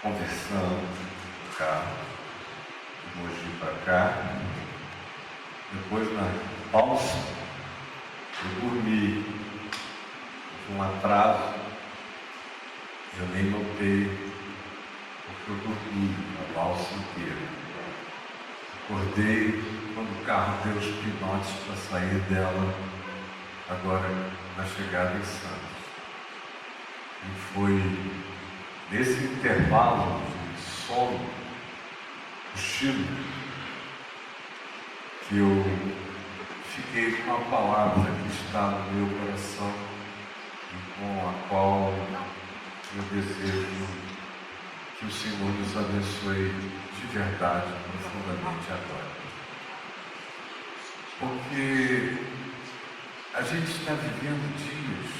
conversando no carro, de Mogi para cá. Depois na balsa, eu dormi, tive um atraso, eu nem notei, porque eu dormi a balsa inteira. Acordei quando o carro deu os pinotes para sair dela, agora na chegada em Santos. E foi nesse intervalo de sono, cochilo, que eu fiquei com a palavra que está no meu coração e com a qual eu desejo que o Senhor nos abençoe de verdade, profundamente agora. Porque a gente está vivendo dias,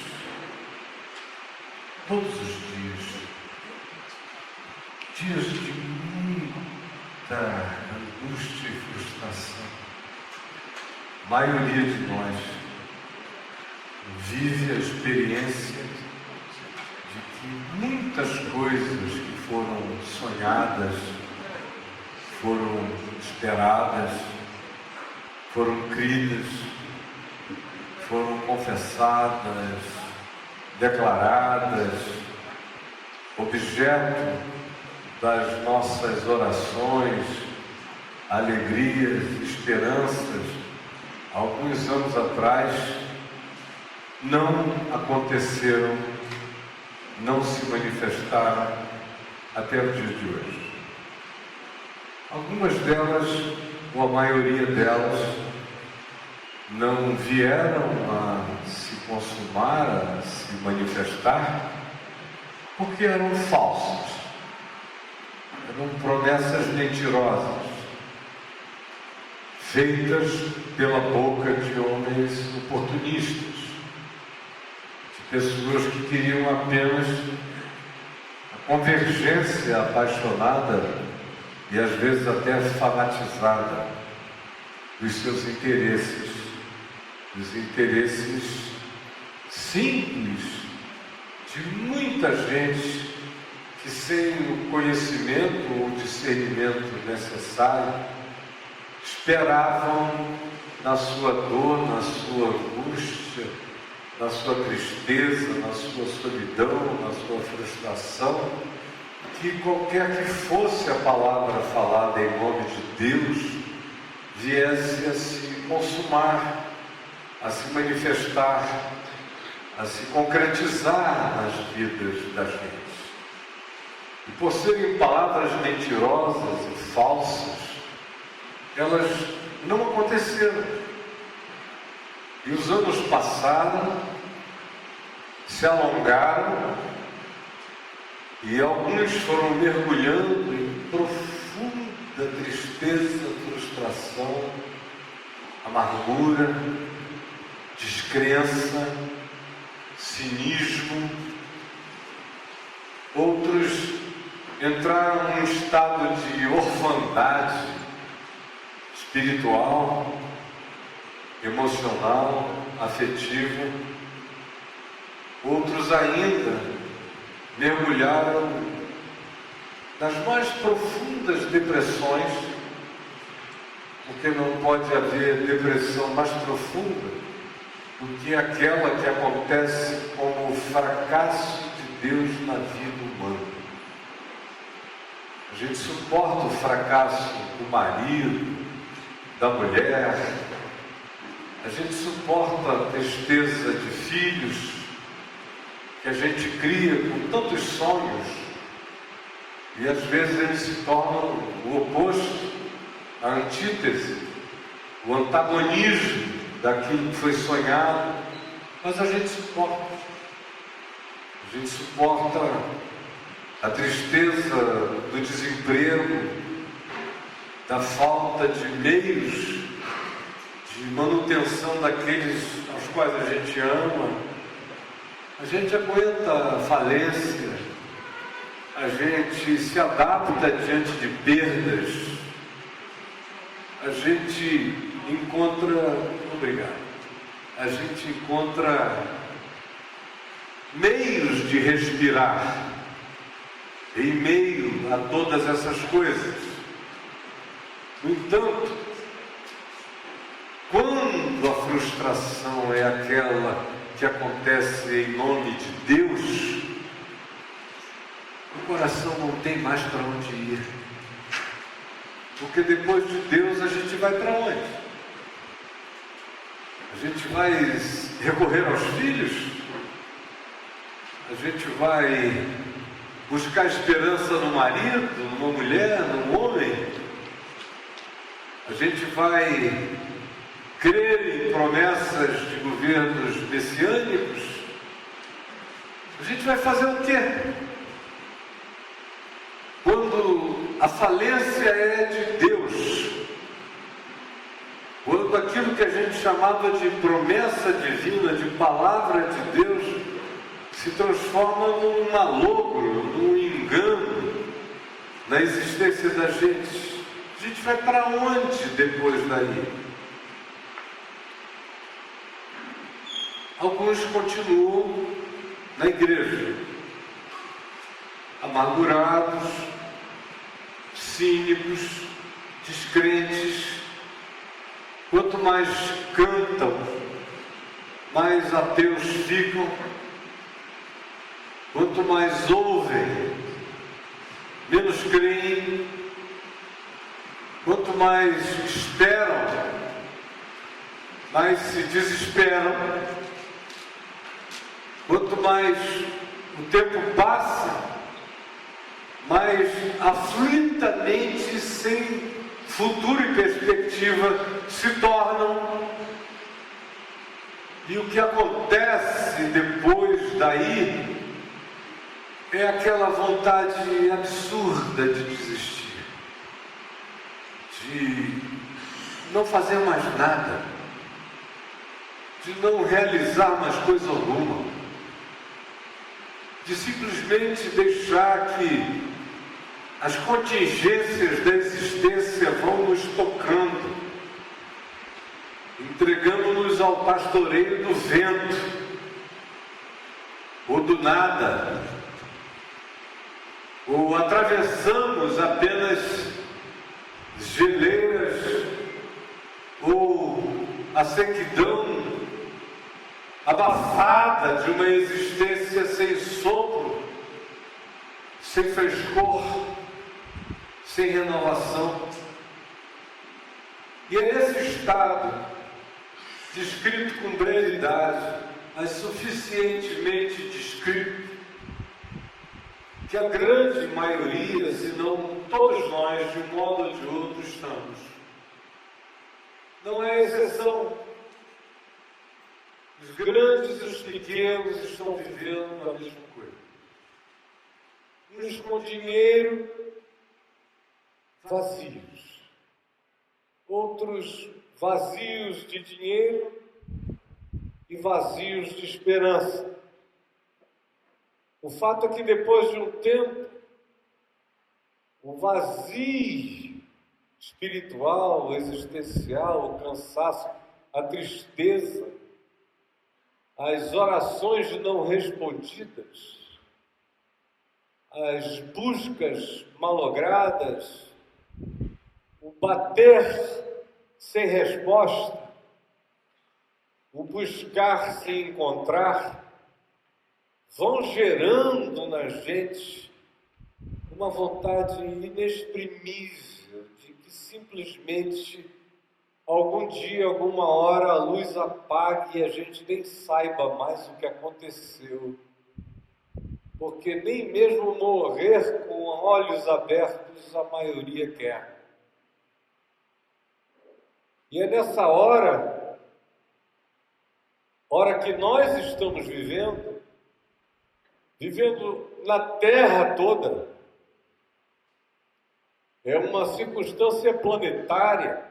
todos os dias de muita angústia e frustração. A maioria de nós vive a experiência de que muitas coisas que foram sonhadas, foram esperadas, foram cridas, foram confessadas, declaradas, objeto das nossas orações, alegrias, esperanças, alguns anos atrás, não aconteceram, não se manifestaram até o dia de hoje. Algumas delas, ou a maioria delas, não vieram a se consumar, a se manifestar, porque eram falsas, eram promessas mentirosas, feitas pela boca de homens oportunistas, de pessoas que queriam apenas a convergência apaixonada e às vezes até fanatizada dos seus interesses, dos interesses simples de muita gente que, sem o conhecimento ou o discernimento necessário, esperavam na sua dor, na sua angústia, na sua tristeza, na sua solidão, na sua frustração, que qualquer que fosse a palavra falada em nome de Deus, viesse a se consumar, a se manifestar, a se concretizar nas vidas da gente. E por serem palavras mentirosas e falsas, elas não aconteceram. E os anos passaram, se alongaram, e alguns foram mergulhando em profunda tristeza, frustração, amargura, descrença, cinismo. Outros entraram num estado de orfandade espiritual, emocional, afetiva. Outros ainda mergulharam nas mais profundas depressões, porque não pode haver depressão mais profunda do que aquela que acontece como o fracasso de Deus na vida humana. A gente suporta o fracasso do marido, da mulher, a gente suporta a tristeza de filhos que a gente cria com tantos sonhos, e às vezes eles se tornam o oposto, a antítese, o antagonismo daquilo que foi sonhado, mas a gente suporta. A gente suporta a tristeza do desemprego, da falta de meios de manutenção daqueles aos quais a gente ama. A gente aguenta a falência, a gente se adapta diante de perdas, a gente encontra, a gente encontra meios de respirar, em meio a todas essas coisas. No entanto, quando a frustração é aquela que acontece em nome de Deus, o coração não tem mais para onde ir. Porque depois de Deus a gente vai para onde? A gente vai recorrer aos filhos? A gente vai buscar esperança no marido, numa mulher, num homem? A gente vai crer em promessas de governos messiânicos? A gente vai fazer o quê? Quando a falência é de Deus, quando aquilo que a gente chamava de promessa divina, de palavra de Deus, se transforma num malogro, num engano na existência da gente, a gente vai para onde depois daí? Alguns continuam na igreja, amargurados, cínicos, descrentes. Quanto mais cantam, mais ateus ficam. Quanto mais ouvem, menos creem. Quanto mais esperam, mais se desesperam. Quanto mais o tempo passa, mais aflitamente, sem futuro e perspectiva, se tornam. E o que acontece depois daí é aquela vontade absurda de desistir, de não fazer mais nada, de não realizar mais coisa alguma, de simplesmente deixar que as contingências da existência vão nos tocando, entregando-nos ao pastoreio do vento, ou do nada, ou atravessamos apenas geleiras, ou a sequidão abafada de uma existência sem sopro, sem frescor, sem renovação. E é nesse estado, descrito com brevidade, mas suficientemente descrito, que a grande maioria, se não todos nós, de um modo ou de outro, estamos. Não é exceção. Os grandes e os pequenos estão vivendo a mesma coisa. Uns com dinheiro, vazios. Outros vazios de dinheiro e vazios de esperança. O fato é que depois de um tempo, o vazio espiritual, existencial, o cansaço, a tristeza, as orações não respondidas, as buscas malogradas, o bater sem resposta, o buscar sem encontrar, vão gerando na gente uma vontade inexprimível de que simplesmente algum dia, alguma hora, a luz apague e a gente nem saiba mais o que aconteceu. Porque nem mesmo morrer com olhos abertos a maioria quer. E é nessa hora que nós estamos vivendo na terra toda. É uma circunstância planetária,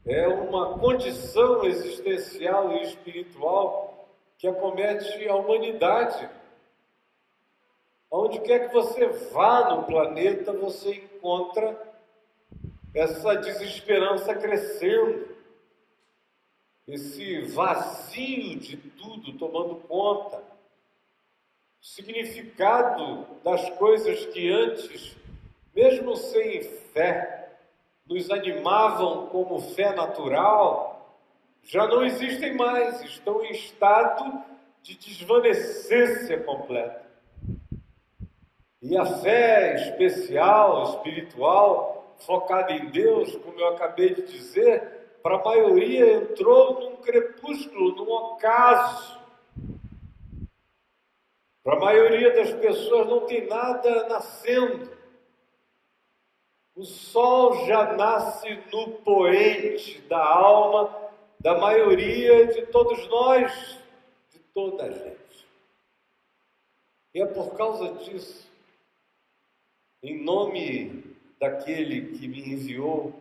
é uma condição existencial e espiritual que acomete a humanidade. Onde quer que você vá no planeta, você encontra essa desesperança crescendo, esse vazio de tudo tomando conta. significado das coisas que antes, mesmo sem fé, nos animavam como fé natural, já não existem mais, estão em estado de desvanecência completa. E a fé especial, espiritual, focada em Deus, como eu acabei de dizer, para a maioria entrou num crepúsculo, num ocaso. Para a maioria das pessoas não tem nada nascendo. O sol já nasce no poente da alma da maioria de todos nós, de toda a gente. E é por causa disso, em nome daquele que me enviou,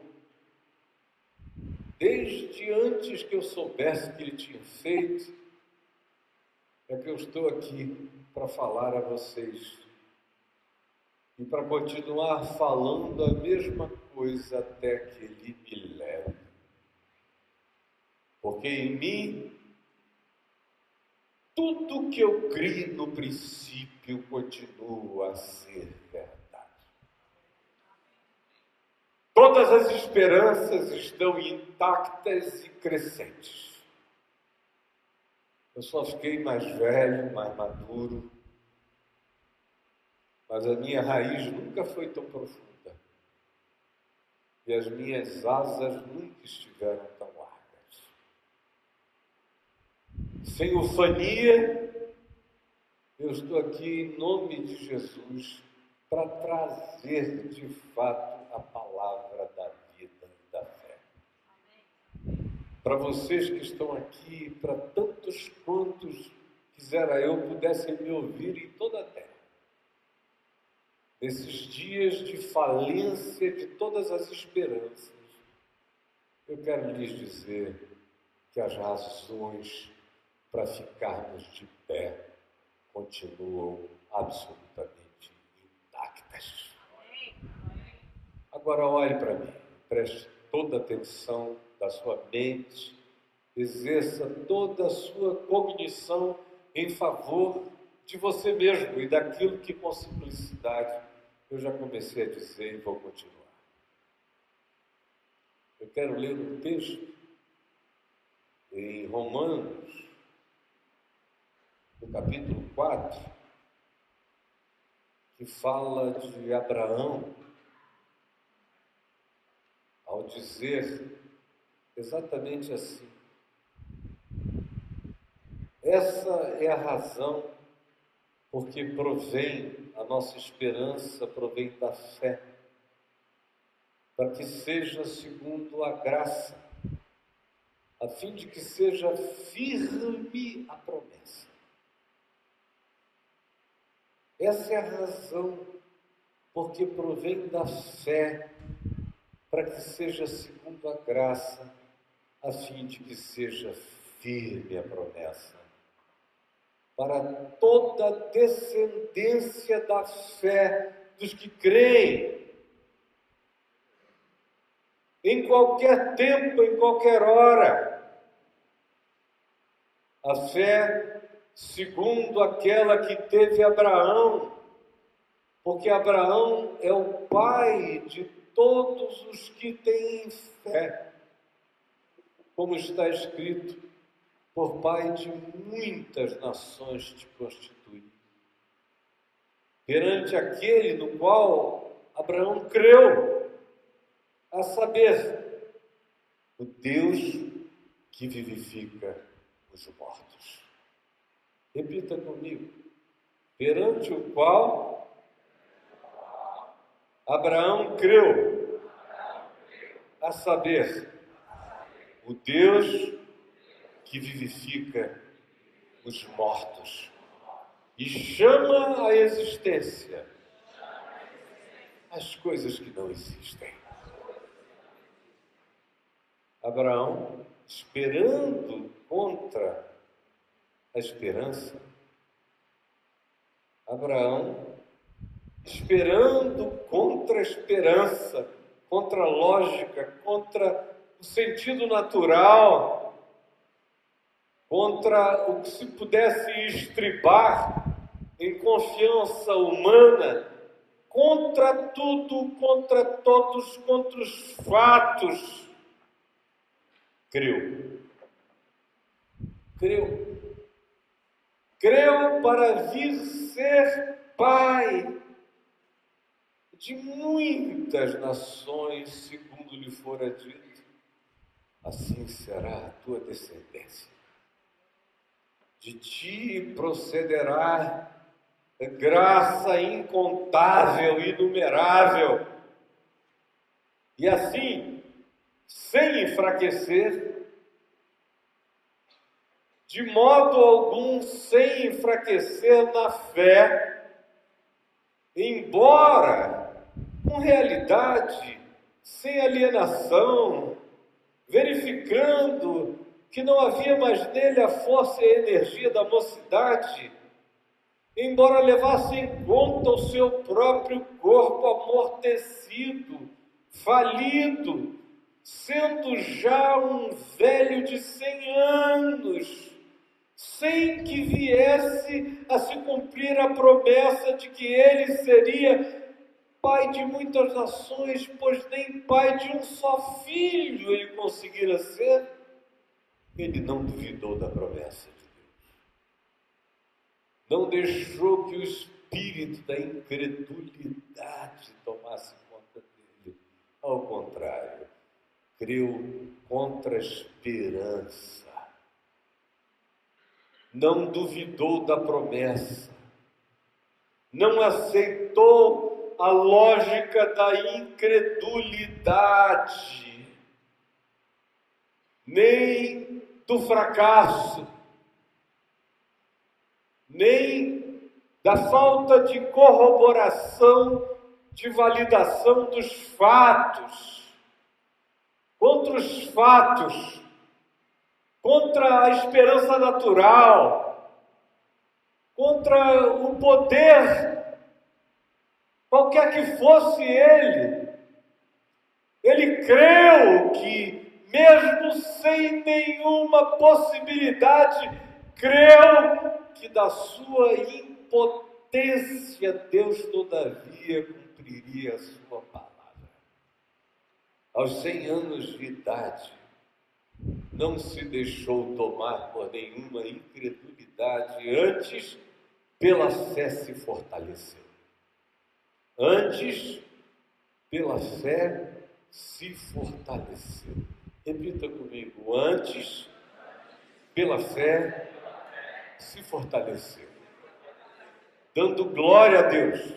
desde antes que eu soubesse que ele tinha feito, é que eu estou aqui para falar a vocês e para continuar falando a mesma coisa até que ele me leve. Porque em mim, tudo que eu criei no princípio continua a ser verdade. Todas as esperanças estão intactas e crescentes. Eu só fiquei mais velho, mais maduro, mas a minha raiz nunca foi tão profunda e as minhas asas nunca estiveram tão largas. Sem ufania, eu estou aqui em nome de Jesus para trazer de fato a palavra da vida e da fé. Para vocês que estão aqui, para tantos quantos quisera eu pudessem me ouvir em toda a terra. Nesses dias de falência de todas as esperanças, eu quero lhes dizer que as razões para ficarmos de pé continuam absolutamente intactas. Agora olhe para mim, preste toda a atenção da sua mente, exerça toda a sua cognição em favor de você mesmo e daquilo que com simplicidade eu já comecei a dizer e vou continuar. Eu quero ler um texto em Romanos, no capítulo 4, que fala de Abraão, ao dizer exatamente assim: essa é a razão porque a nossa esperança provém da fé, para que seja segundo a graça, a fim de que seja firme a promessa. Essa é a razão porque provém da fé, para que seja segundo a graça, a fim de que seja firme a promessa. Para toda a descendência da fé dos que creem, em qualquer tempo, em qualquer hora. A fé segundo aquela que teve Abraão, porque Abraão é o pai de todos os que têm fé, como está escrito: por pai de muitas nações te constituí. Perante aquele no qual Abraão creu, a saber, o Deus que vivifica os mortos. Repita comigo: perante o qual Abraão creu, a saber, o Deus que vivifica os mortos e chama à existência as coisas que não existem. Abraão, esperando contra a esperança, Abraão, esperando contra a esperança, contra a lógica, contra o sentido natural, contra o que se pudesse estribar em confiança humana, contra tudo, contra todos, contra os fatos. Creu. Creu para vir ser pai de muitas nações, segundo lhe fora dito. Assim será a tua descendência. De ti procederá graça incontável, inumerável. E assim, sem enfraquecer, de modo algum sem enfraquecer na fé, embora com realidade, sem alienação, verificando que não havia mais nele a força e a energia da mocidade, embora levasse em conta o seu próprio corpo amortecido, falido, sendo já um velho de 100 anos, sem que viesse a se cumprir a promessa de que ele seria pai de muitas nações, pois nem pai de um só filho ele conseguira ser, ele não duvidou da promessa de Deus. Não deixou que o espírito da incredulidade tomasse conta dele. Ao contrário, creu contra a esperança. Não duvidou da promessa. Não aceitou a lógica da incredulidade, nem do fracasso, nem da falta de corroboração, de validação dos fatos, contra os fatos, contra a esperança natural, contra o poder, qualquer que fosse ele creu que, mesmo sem nenhuma possibilidade, creu que da sua impotência Deus todavia cumpriria a sua palavra. Aos 100 anos de idade, não se deixou tomar por nenhuma incredulidade, antes pela fé se fortaleceu. Antes, pela fé se fortaleceu. Repita comigo, antes, pela fé se fortaleceu. Dando glória a Deus,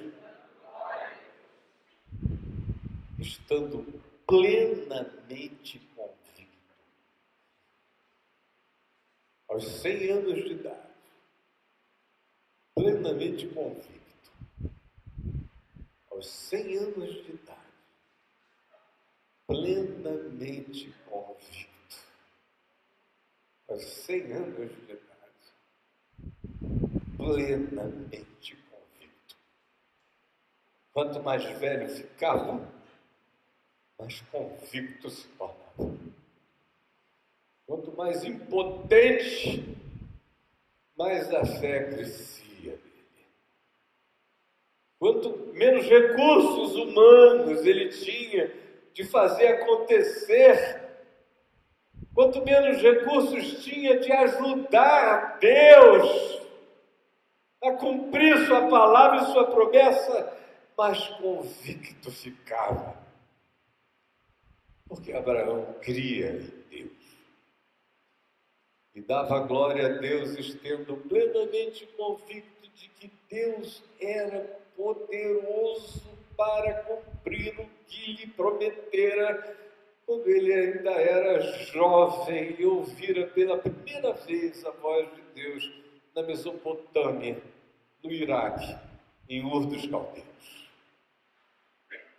estando plenamente convicto. Aos 100 anos de idade, plenamente convicto. Aos 100 anos de idade, plenamente convicto. Aos 100 anos de idade, plenamente convicto. Quanto mais velho ficava, mais convicto se tornava. Quanto mais impotente, mais a fé crescia dele. Quanto menos recursos humanos ele tinha de fazer acontecer, quanto menos recursos tinha de ajudar Deus a cumprir sua palavra e sua promessa, mais convicto ficava. Porque Abraão cria em Deus e dava glória a Deus, estando plenamente convicto de que Deus era poderoso para cumprir o que lhe prometera, quando ele ainda era jovem e ouvira pela primeira vez a voz de Deus na Mesopotâmia, no Iraque, em Ur dos Caldeus.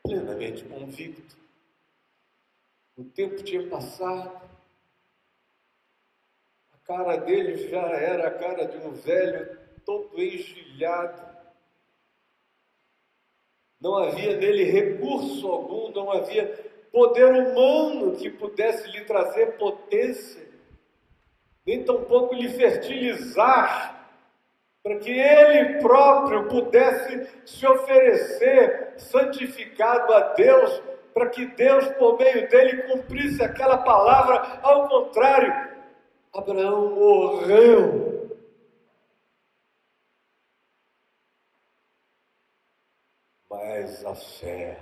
Plenamente convicto. O tempo tinha passado, a cara dele já era a cara de um velho todo engelhado. Não havia nele recurso algum, não havia poder humano que pudesse lhe trazer potência, nem tampouco lhe fertilizar para que ele próprio pudesse se oferecer santificado a Deus, para que Deus, por meio dele, cumprisse aquela palavra. Ao contrário, Abraão morreu. Mas a fé,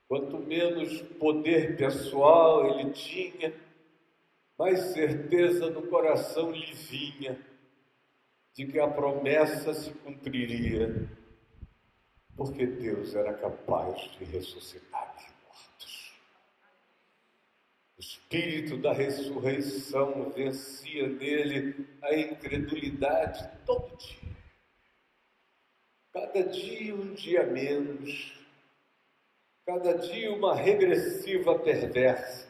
quanto menos poder pessoal ele tinha, mais certeza no coração lhe vinha de que a promessa se cumpriria, porque Deus era capaz de ressuscitar os mortos. O espírito da ressurreição vencia nele a incredulidade todo dia. Cada dia um dia menos, cada dia uma regressiva perversa.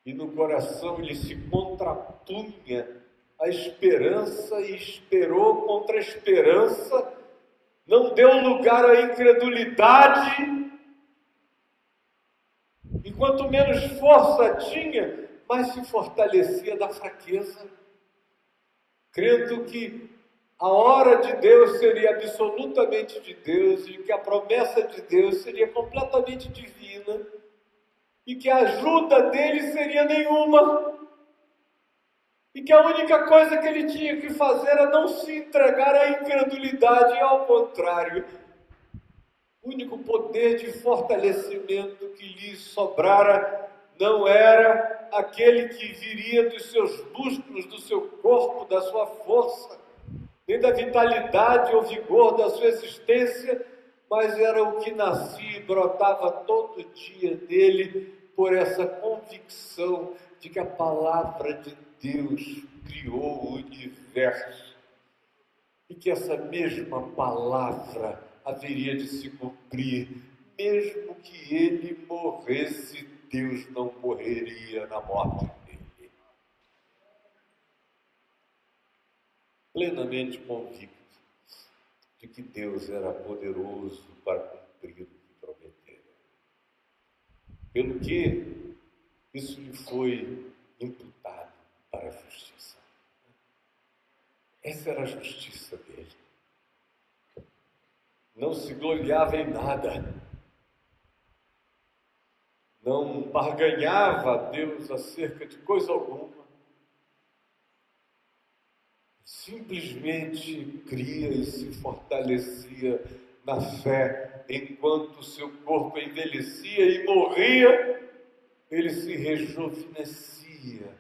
E no coração ele se contrapunha a esperança e esperou contra a esperança, não deu lugar à incredulidade, e quanto menos força tinha, mais se fortalecia da fraqueza, crendo que a hora de Deus seria absolutamente de Deus, e que a promessa de Deus seria completamente divina, e que a ajuda dele seria nenhuma, e que a única coisa que ele tinha que fazer era não se entregar à incredulidade, e ao contrário, o único poder de fortalecimento que lhe sobrara não era aquele que viria dos seus músculos, do seu corpo, da sua força, nem da vitalidade ou vigor da sua existência, mas era o que nascia e brotava todo dia dele, por essa convicção de que a palavra de Deus criou o universo e que essa mesma palavra haveria de se cumprir, mesmo que ele morresse, Deus não morreria na morte dele. Plenamente convicto de que Deus era poderoso para cumprir o que prometera. Pelo que isso lhe foi imputado para a justiça. Essa era a justiça dele. Não se gloriava em nada. Não barganhava a Deus acerca de coisa alguma. Simplesmente cria e se fortalecia na fé, enquanto o seu corpo envelhecia e morria, ele se rejuvenescia,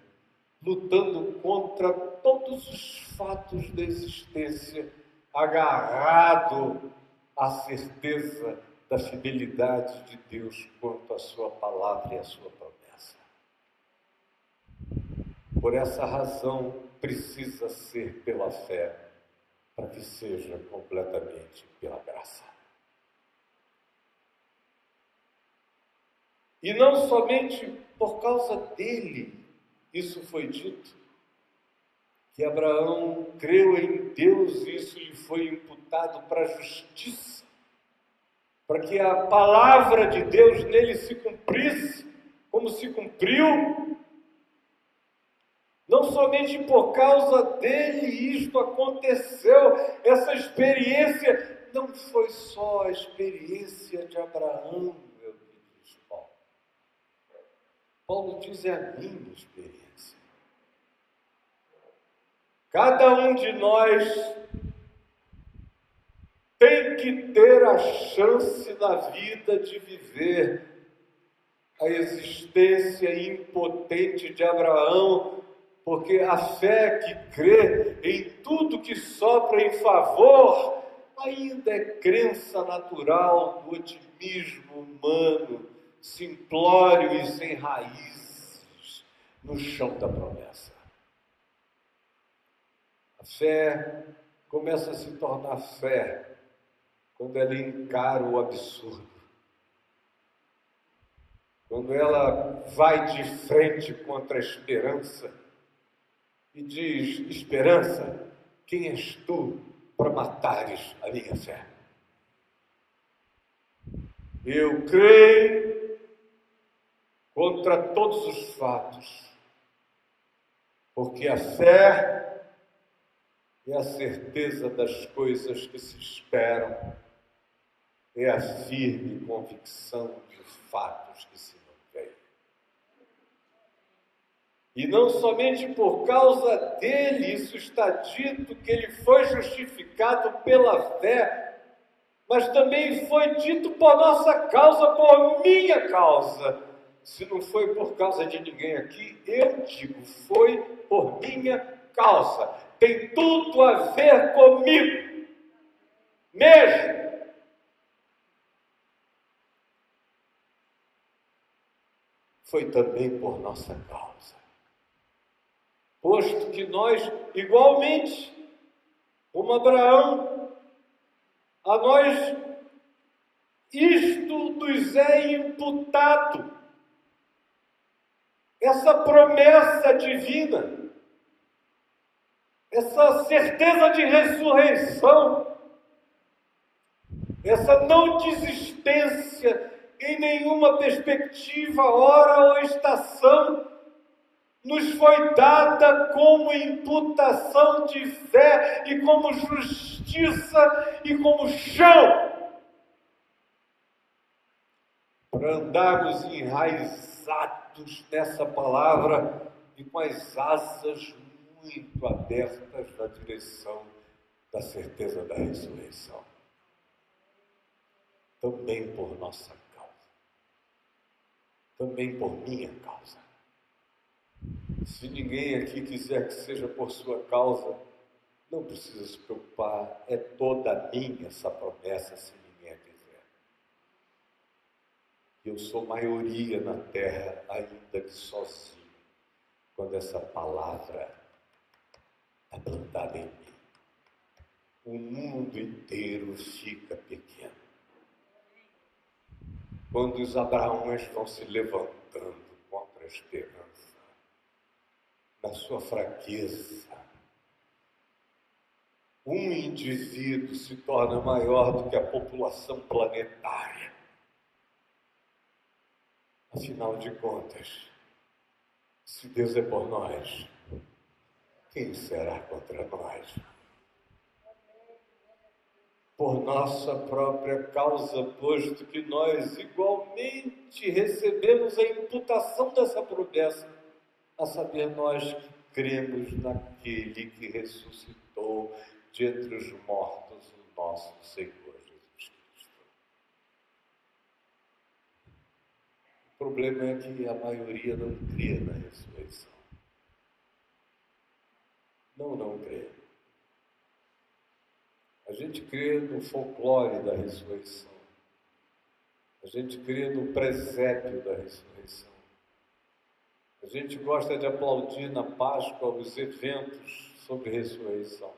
lutando contra todos os fatos da existência, agarrado à certeza da fidelidade de Deus quanto à sua palavra e à sua promessa. Por essa razão, precisa ser pela fé, para que seja completamente pela graça. E não somente por causa dele, isso foi dito, que Abraão creu em Deus e isso lhe foi imputado para a justiça, para que a palavra de Deus nele se cumprisse, como se cumpriu. Não somente por causa dele isto aconteceu, essa experiência não foi só a experiência de Abraão, meu que diz Paulo. Paulo diz, é a minha experiência. Cada um de nós tem que ter a chance na vida de viver a existência impotente de Abraão, porque a fé que crê em tudo que sopra em favor ainda é crença natural do otimismo humano, simplório e sem raízes no chão da promessa. A fé começa a se tornar fé quando ela encara o absurdo, quando ela vai de frente contra a esperança e diz, esperança, quem és tu para matares a minha fé? Eu creio contra todos os fatos Porque a fé é a certeza das coisas que se esperam, é a firme convicção de fatos que se não veem. E não somente por causa dele, isso está dito que ele foi justificado pela fé, mas também foi dito por nossa causa, por minha causa. Se não foi por causa de ninguém aqui, eu digo, foi por minha causa. Tem tudo a ver comigo, mesmo. Foi também por nossa causa. Posto que nós, igualmente, como Abraão, a nós isto nos é imputado, essa promessa divina, essa certeza de ressurreição, essa não desistência em nenhuma perspectiva, hora ou estação, nos foi dada como imputação de fé e como justiça e como chão para andarmos enraizados nessa palavra e com as asas muito abertas na direção da certeza da ressurreição. Também por nossa causa, também por minha causa. Se ninguém aqui quiser que seja por sua causa, não precisa se preocupar, é toda minha essa promessa, se ninguém a quiser. Eu sou maioria na terra, ainda que sozinho, quando essa palavra está plantada em mim. O mundo inteiro fica pequeno. Quando os Abraões vão se levantando contra a esperança, na sua fraqueza, um indivíduo se torna maior do que a população planetária. Afinal de contas, se Deus é por nós, quem será contra nós? Por nossa própria causa, posto que nós igualmente recebemos a imputação dessa promessa, a saber, nós que cremos naquele que ressuscitou de entre os mortos, o nosso Senhor Jesus Cristo. O problema é que a maioria não crê na ressurreição. Não crê. A gente crê no folclore da ressurreição. A gente crê no presépio da ressurreição. A gente gosta de aplaudir na Páscoa os eventos sobre ressurreição.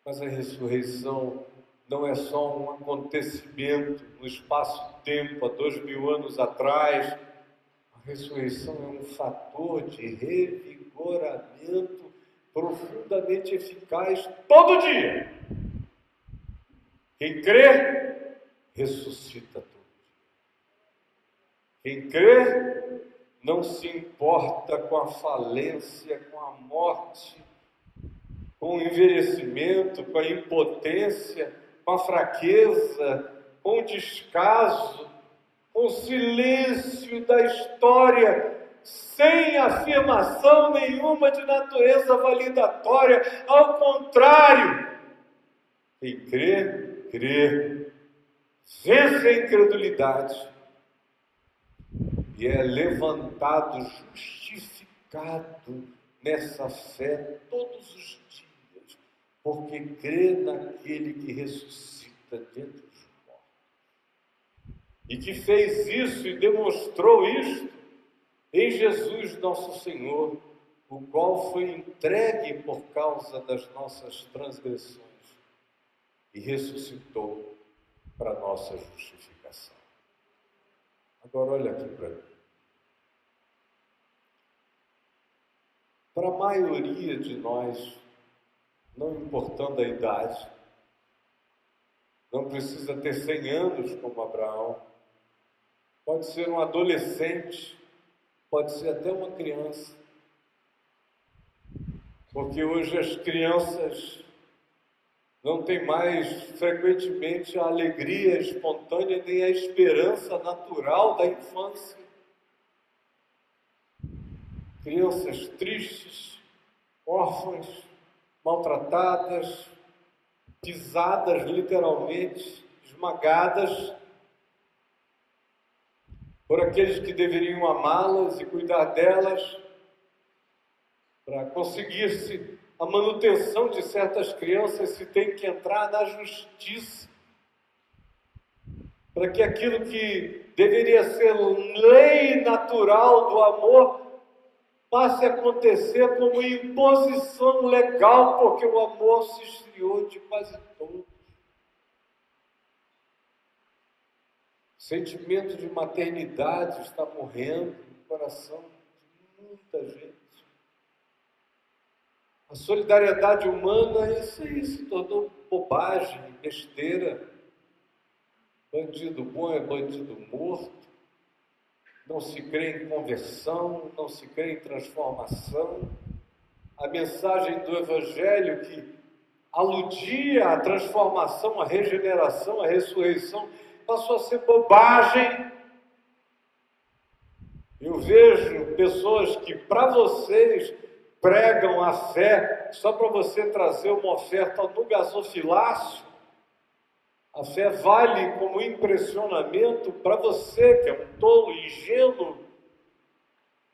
Mas a ressurreição não é só um acontecimento no espaço-tempo, há 2000 anos atrás. A ressurreição é um fator de revigoramento profundamente eficaz todo dia. Quem crê, ressuscita todo dia. Quem crê, não se importa com a falência, com a morte, com o envelhecimento, com a impotência, com a fraqueza, com o descaso, com o silêncio da história, sem afirmação nenhuma de natureza validatória. Ao contrário, quem crê, crê, vence a incredulidade e é levantado, justificado nessa fé todos os dias, porque crê naquele que ressuscita dentre os mortos e que fez isso e demonstrou isto em Jesus nosso Senhor, o qual foi entregue por causa das nossas transgressões e ressuscitou para nossa justificação. Agora olha aqui para mim. Para a maioria de nós, não importando a idade, não precisa ter 100 anos como Abraão, pode ser um adolescente, pode ser até uma criança. Porque hoje as crianças não têm mais frequentemente a alegria espontânea nem a esperança natural da infância. Crianças tristes, órfãs, maltratadas, pisadas literalmente, esmagadas por aqueles que deveriam amá-las e cuidar delas, para conseguir-se a manutenção de certas crianças, se tem que entrar na justiça, para que aquilo que deveria ser lei natural do amor passe a acontecer como imposição legal, porque o amor se esfriou de quase todos. O sentimento de maternidade está morrendo no coração de muita gente. A solidariedade humana, isso aí se tornou bobagem, besteira. Bandido bom é bandido morto. Não se crê em conversão, não se crê em transformação. A mensagem do Evangelho que aludia à transformação, à regeneração, à ressurreição, passou a ser bobagem. Eu vejo pessoas que, para vocês, pregam a fé só para você trazer uma oferta no gasofilácio. A fé vale como impressionamento para você, que é um tolo ingênuo,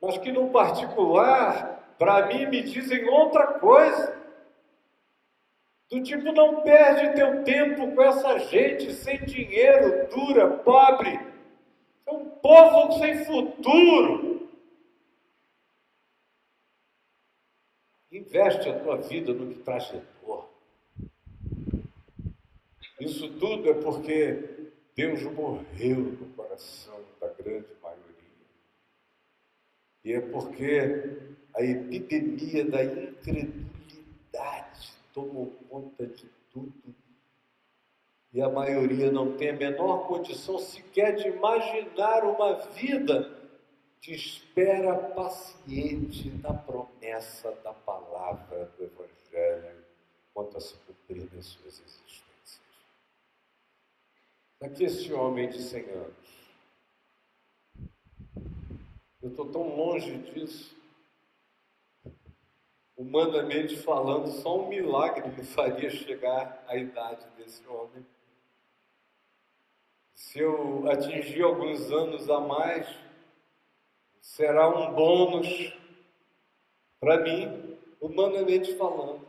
mas que no particular, para mim, me dizem outra coisa. Do tipo, não perde teu tempo com essa gente sem dinheiro, dura, pobre. É um povo sem futuro. Investe a tua vida no que traz retorno. Isso tudo é porque Deus morreu no coração da grande maioria. E é porque a epidemia da incredulidade tomou conta de tudo. E a maioria não tem a menor condição sequer de imaginar uma vida de espera paciente na promessa da palavra do Evangelho quanto a se cumprir nas suas existências. Daqui esse homem de 100 anos, eu estou tão longe disso, humanamente falando, só um milagre me faria chegar à idade desse homem. Se eu atingir alguns anos a mais, será um bônus para mim, humanamente falando.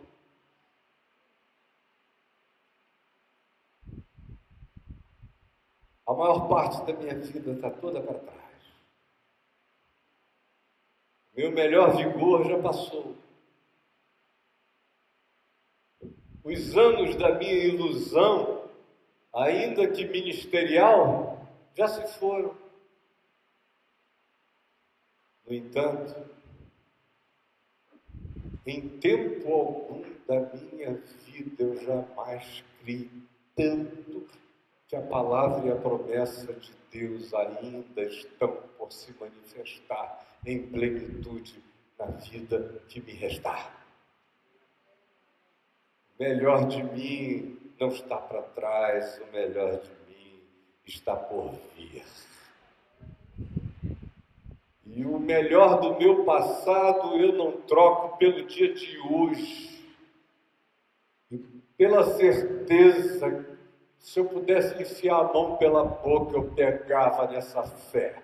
A maior parte da minha vida está toda para trás. Meu melhor vigor já passou. Os anos da minha ilusão, ainda que ministerial, já se foram. No entanto, em tempo algum da minha vida eu jamais criei tanto que a palavra e a promessa de Deus ainda estão por se manifestar em plenitude na vida que me restar. O melhor de mim não está para trás, o melhor de mim está por vir. E o melhor do meu passado eu não troco pelo dia de hoje. E pela certeza, se eu pudesse enfiar a mão pela boca, eu pegava nessa fé.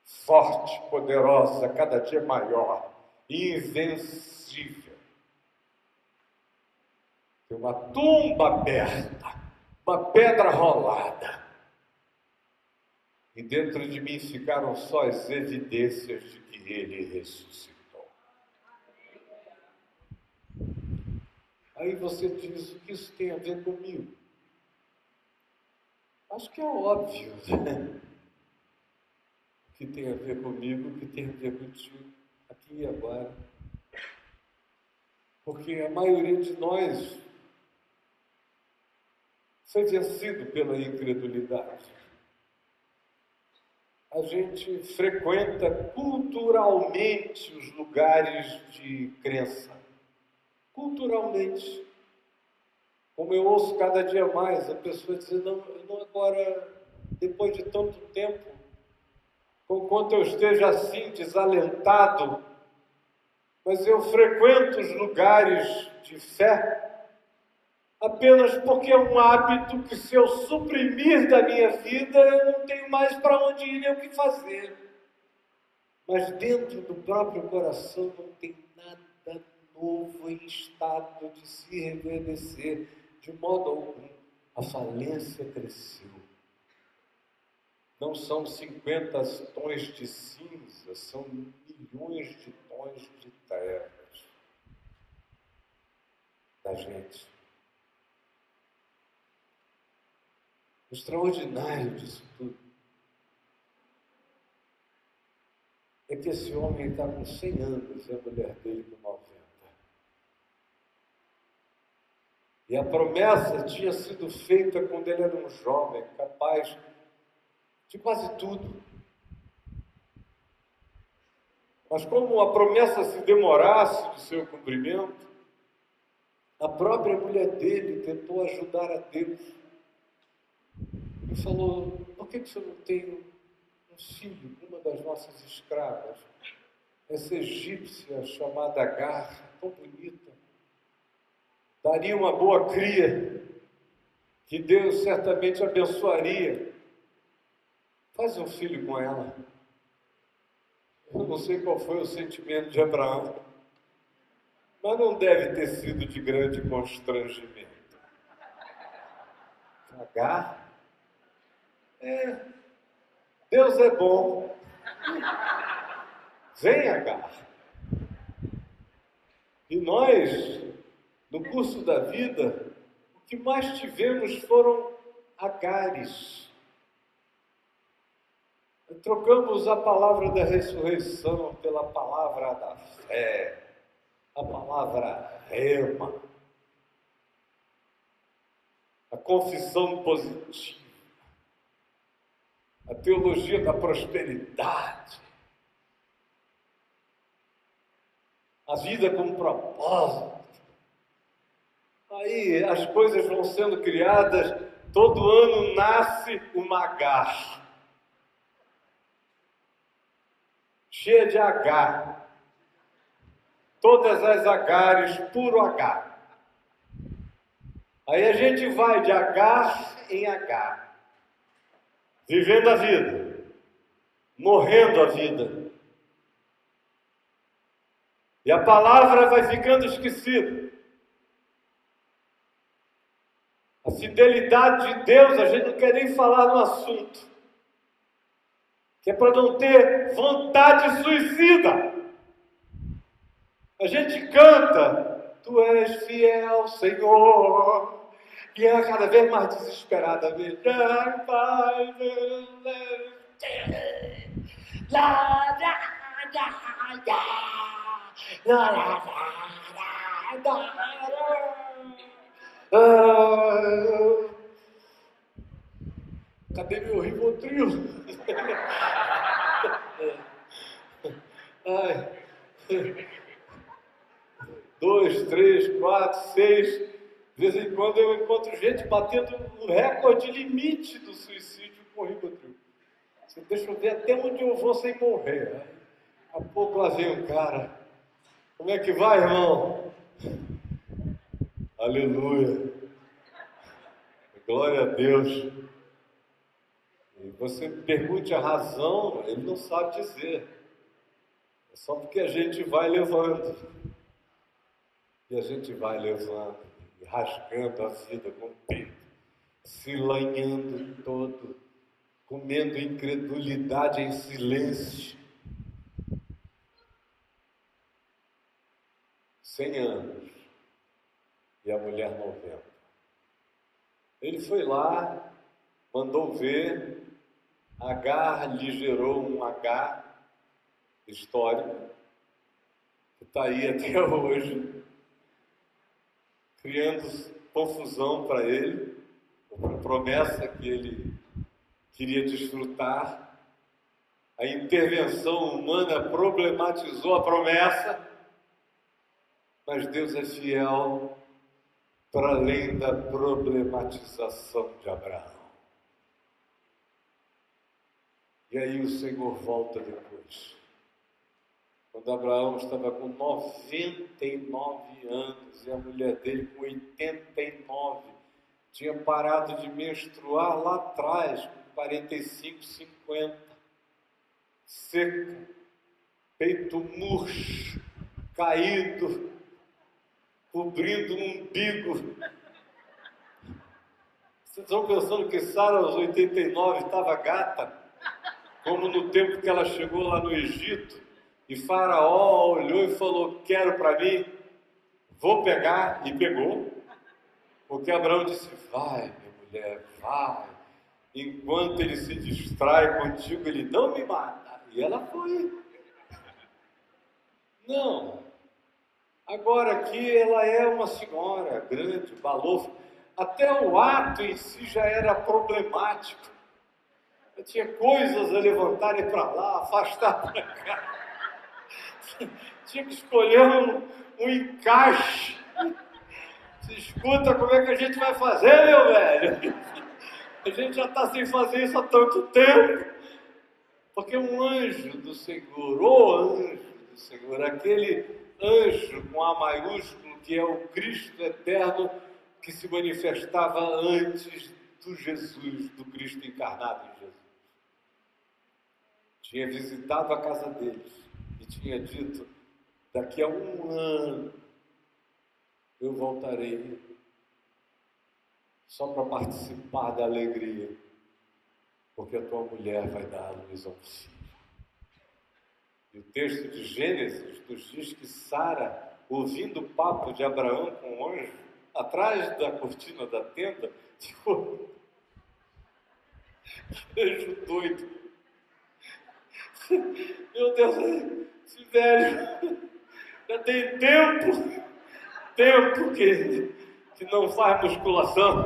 Forte, poderosa, cada dia maior, invencível. Tem uma tumba aberta, uma pedra rolada. E dentro de mim ficaram só as evidências de que ele ressuscitou. Aí você diz, o que isso tem a ver comigo? Acho que é óbvio, né? O que tem a ver comigo, o que tem a ver contigo, aqui e agora. Porque a maioria de nós foi vencido pela incredulidade. a gente frequenta culturalmente os lugares de crença. Culturalmente. Como eu ouço cada dia mais a pessoa dizer, não, eu não agora, depois de tanto tempo, enquanto eu esteja assim, desalentado, mas eu frequento os lugares de fé apenas porque é um hábito que, se eu suprimir da minha vida, eu não tenho mais para onde ir nem o que fazer. Mas dentro do próprio coração não tem nada novo em estado de se reverdecer, de modo algum. A falência cresceu. Não são 50 tons de cinza, são milhões de tons de trevas da gente. O extraordinário disso tudo é que esse homem está com 100 anos e a mulher dele com 90. E a promessa tinha sido feita quando ele era um jovem, capaz de quase tudo. Mas como a promessa se demorasse de seu cumprimento, a própria mulher dele tentou ajudar a Deus. E falou, por que você não tem um filho, uma das nossas escravas? Essa egípcia chamada Agar, tão bonita, daria uma boa cria, que Deus certamente abençoaria. Faz um filho com ela. Eu não sei qual foi o sentimento de Abraão, mas não deve ter sido de grande constrangimento. Agar? Deus é bom. Vem, Agar. E nós, no curso da vida, o que mais tivemos foram Agares. Trocamos a palavra da ressurreição pela palavra da fé, a palavra rema, a confissão positiva, a teologia da prosperidade, a vida com propósito. Aí as coisas vão sendo criadas, todo ano nasce uma Agar, cheia de H, todas as Agares, puro H. Aí a gente vai de H em H, vivendo a vida, morrendo a vida. E a palavra vai ficando esquecida. A fidelidade de Deus, a gente não quer nem falar no assunto, que é para não ter vontade suicida. A gente canta, Tu és fiel, Senhor, e é cada vez mais desesperada. Cadê meu Rivotril? Ai. 2, 3, 4, 6. De vez em quando eu encontro gente batendo o recorde limite do suicídio com Rivotril. Você deixa eu ver até onde eu vou sem morrer. Daqui a pouco lá vem um cara. Como é que vai, irmão? Aleluia. Glória a Deus. E você pergunte a razão, ele não sabe dizer. É só porque a gente vai levando. E a gente vai levando, e rasgando a vida com o peito, se lanhando todo, comendo incredulidade em silêncio. 100 anos. E a mulher 90. Ele foi lá, mandou ver, Agar lhe gerou um H histórico, que está aí até hoje, criando confusão para ele, uma promessa que ele queria desfrutar. A intervenção humana problematizou a promessa, mas Deus é fiel para além da problematização de Abraão. E aí o Senhor volta depois. Quando Abraão estava com 99 anos e a mulher dele com 89, tinha parado de menstruar lá atrás, com 45, 50, seca, peito murcho, caído, cobrindo o umbigo. Vocês estão pensando que Sara aos 89 estava gata? Como no tempo que ela chegou lá no Egito, e Faraó olhou e falou, quero para mim, vou pegar, e pegou. Porque Abraão disse, vai, minha mulher, vai. Enquanto ele se distrai contigo, ele não me mata. E ela foi. Não. Agora aqui ela é uma senhora grande, balofo. Até o ato em si já era problemático. Eu tinha coisas a levantarem para lá, afastar para cá. Tinha que escolher um encaixe. Se escuta, como é que a gente vai fazer, meu velho? A gente já está sem fazer isso há tanto tempo. Porque um anjo do Senhor, o anjo do Senhor, aquele anjo com A maiúsculo, que é o Cristo eterno, que se manifestava antes do Jesus, do Cristo encarnado em Jesus. Tinha visitado a casa deles e tinha dito, daqui a um ano eu voltarei só para participar da alegria, porque a tua mulher vai dar a luz ao filho. E o texto de Gênesis nos diz que Sara, ouvindo o papo de Abraão com o anjo, atrás da cortina da tenda, ficou que anjo doido. Meu Deus, esse velho já tem tempo que não faz musculação.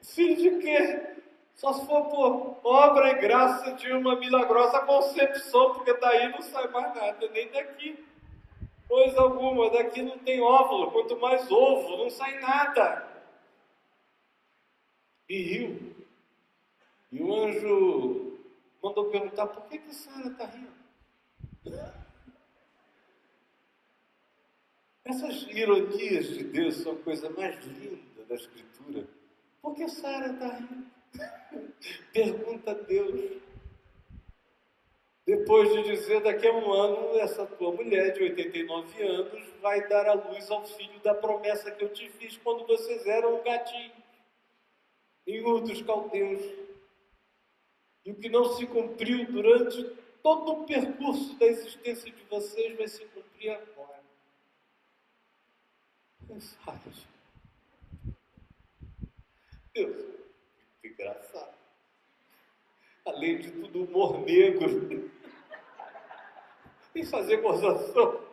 Filho de quê? Só se for por obra e graça de uma milagrosa concepção, porque daí não sai mais nada, nem daqui. Coisa alguma, daqui não tem óvulo, quanto mais ovo, não sai nada. E riu. E o anjo mandou perguntar, por que Sara está rindo? Essas ironias de Deus são a coisa mais linda da Escritura. Por que Sara está rindo? Pergunta a Deus. Depois de dizer, daqui a um ano, essa tua mulher de 89 anos vai dar à luz ao filho da promessa que eu te fiz quando vocês eram um gatinho, em Ur dos Caldeus. E o que não se cumpriu durante todo o percurso da existência de vocês vai se cumprir agora. Mensagens. Deus, que engraçado. Além de tudo, humor negro. E fazer gozação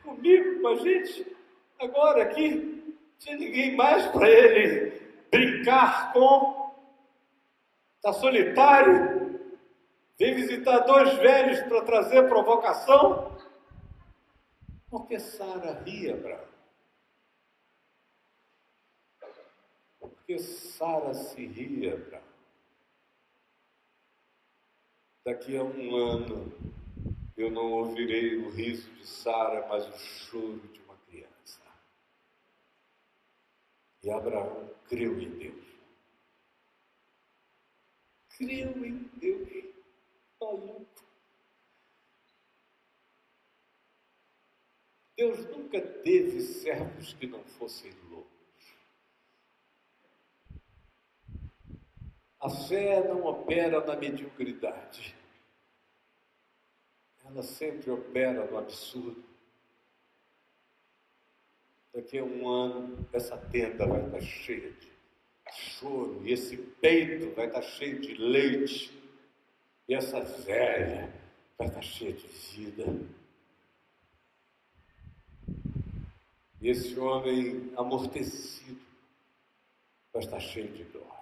comigo, com a gente. Agora aqui, não tinha ninguém mais para ele brincar com. Está solitário. Vem visitar dois velhos para trazer provocação. Porque Sara ria, Abraão. Porque Sara se ria, Abraão. Daqui a um ano, eu não ouvirei o riso de Sara, mas o choro de uma criança. E Abraão creu em Deus. Creu em Deus. Maluco. Deus nunca teve servos que não fossem loucos. A fé não opera na mediocridade. Ela sempre opera no absurdo. Daqui a um ano, essa tenda vai estar cheia de choro, e esse peito vai estar cheio de leite, e essa velha vai estar cheia de vida. E esse homem amortecido vai estar cheio de glória.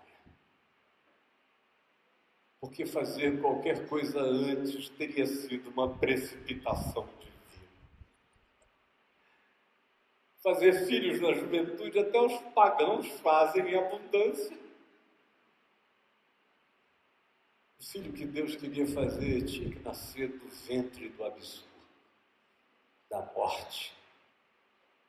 porque fazer qualquer coisa antes teria sido uma precipitação divina. Fazer filhos na juventude até os pagãos fazem em abundância. O filho que Deus queria fazer tinha que nascer do ventre do absurdo, da morte,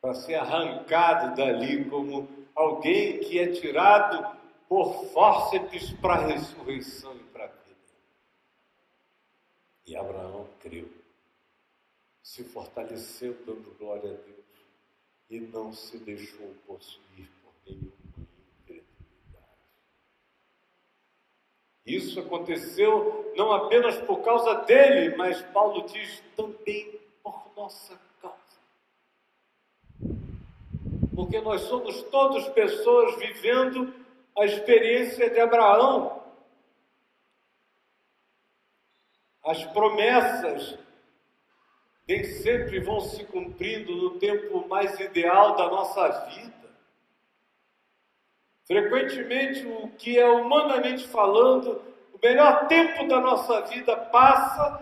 para ser arrancado dali como alguém que é tirado por fórceps para a ressurreição e para a vida. E Abraão creu, se fortaleceu dando glória a Deus e não se deixou possuir por nenhuma incredulidade. Isso aconteceu não apenas por causa dele, mas Paulo diz também por nossa causa. Porque nós somos todos pessoas vivendo a experiência de Abraão. As promessas nem sempre vão se cumprindo no tempo mais ideal da nossa vida. Frequentemente, o que é humanamente falando, o melhor tempo da nossa vida passa,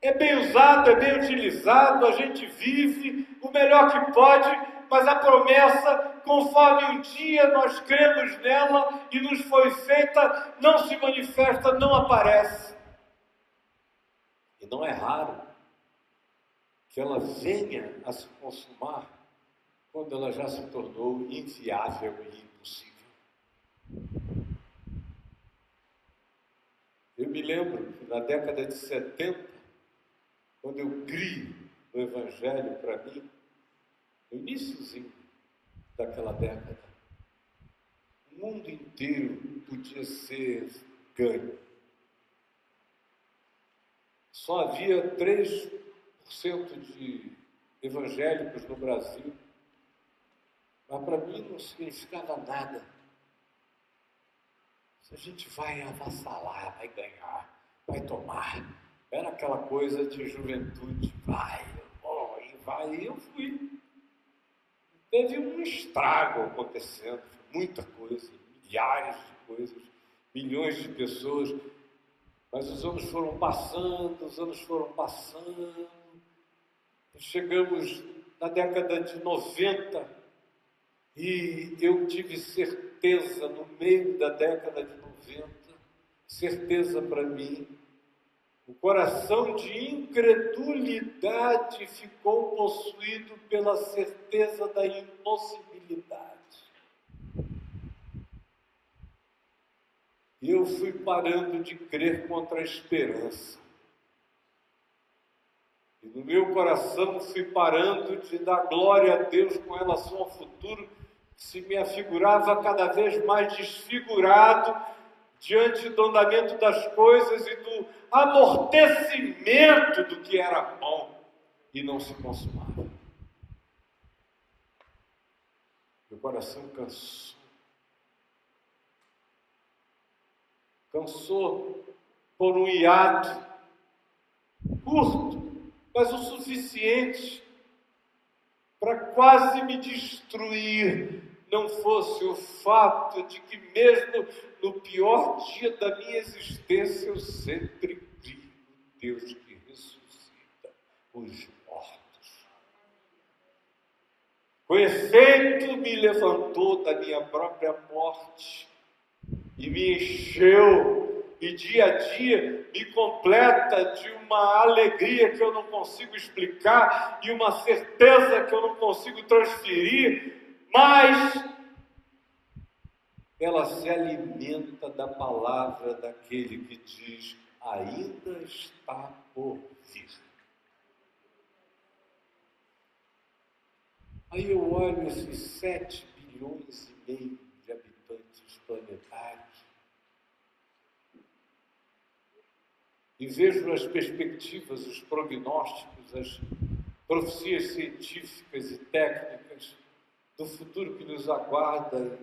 é bem usado, é bem utilizado, a gente vive o melhor que pode, mas a promessa, conforme um dia nós cremos nela e nos foi feita, não se manifesta, não aparece. E não é raro que ela venha a se consumar quando ela já se tornou inviável e impossível. Eu me lembro que na década de 70, quando eu crio o Evangelho para mim, no iníciozinho daquela década, o mundo inteiro podia ser ganho. Só havia 3% de evangélicos no Brasil, mas para mim não significava nada. Se a gente vai avassalar, vai ganhar, vai tomar. Era aquela coisa de juventude, vai, e eu fui. Teve um estrago acontecendo, muita coisa, milhares de coisas, milhões de pessoas, mas os anos foram passando, chegamos na década de 90 e eu tive certeza, no meio da década de 90, certeza para mim, o coração de incredulidade ficou possuído pela certeza da impossibilidade. E eu fui parando de crer contra a esperança. E no meu coração fui parando de dar glória a Deus com relação ao futuro, que se me afigurava cada vez mais desfigurado diante do andamento das coisas e do amortecimento do que era bom e não se consumava. Meu coração cansou por um hiato curto, mas o suficiente para quase me destruir, não fosse o fato de que mesmo no pior dia da minha existência eu sempre criei no Deus que ressuscita os mortos. Com efeito, me levantou da minha própria morte e me encheu, e dia a dia me completa de uma alegria que eu não consigo explicar e uma certeza que eu não consigo transferir, mas ela se alimenta da palavra daquele que diz: ainda está por vir. Aí eu olho esses 7 bilhões e meio de habitantes planetários e vejo as perspectivas, os prognósticos, as profecias científicas e técnicas do futuro que nos aguarda.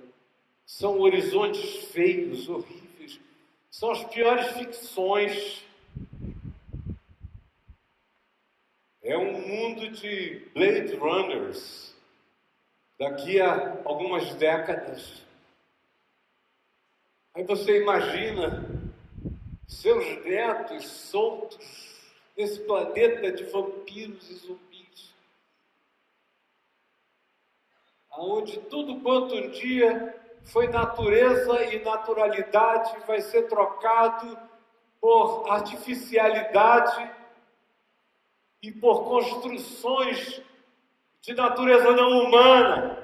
São horizontes feios, horríveis, são as piores ficções. É um mundo de Blade Runners daqui a algumas décadas. Aí você imagina seus netos soltos nesse planeta de vampiros e zumbis, aonde tudo quanto um dia foi natureza e naturalidade vai ser trocado por artificialidade e por construções de natureza não humana.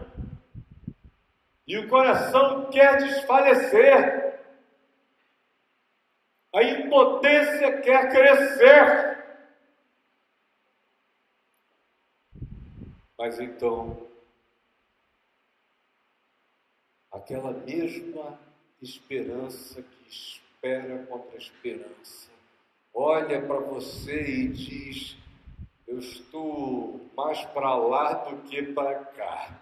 E o coração quer desfalecer. A impotência quer crescer. Mas então, aquela mesma esperança que espera contra a esperança, olha para você e diz: eu estou mais para lá do que para cá,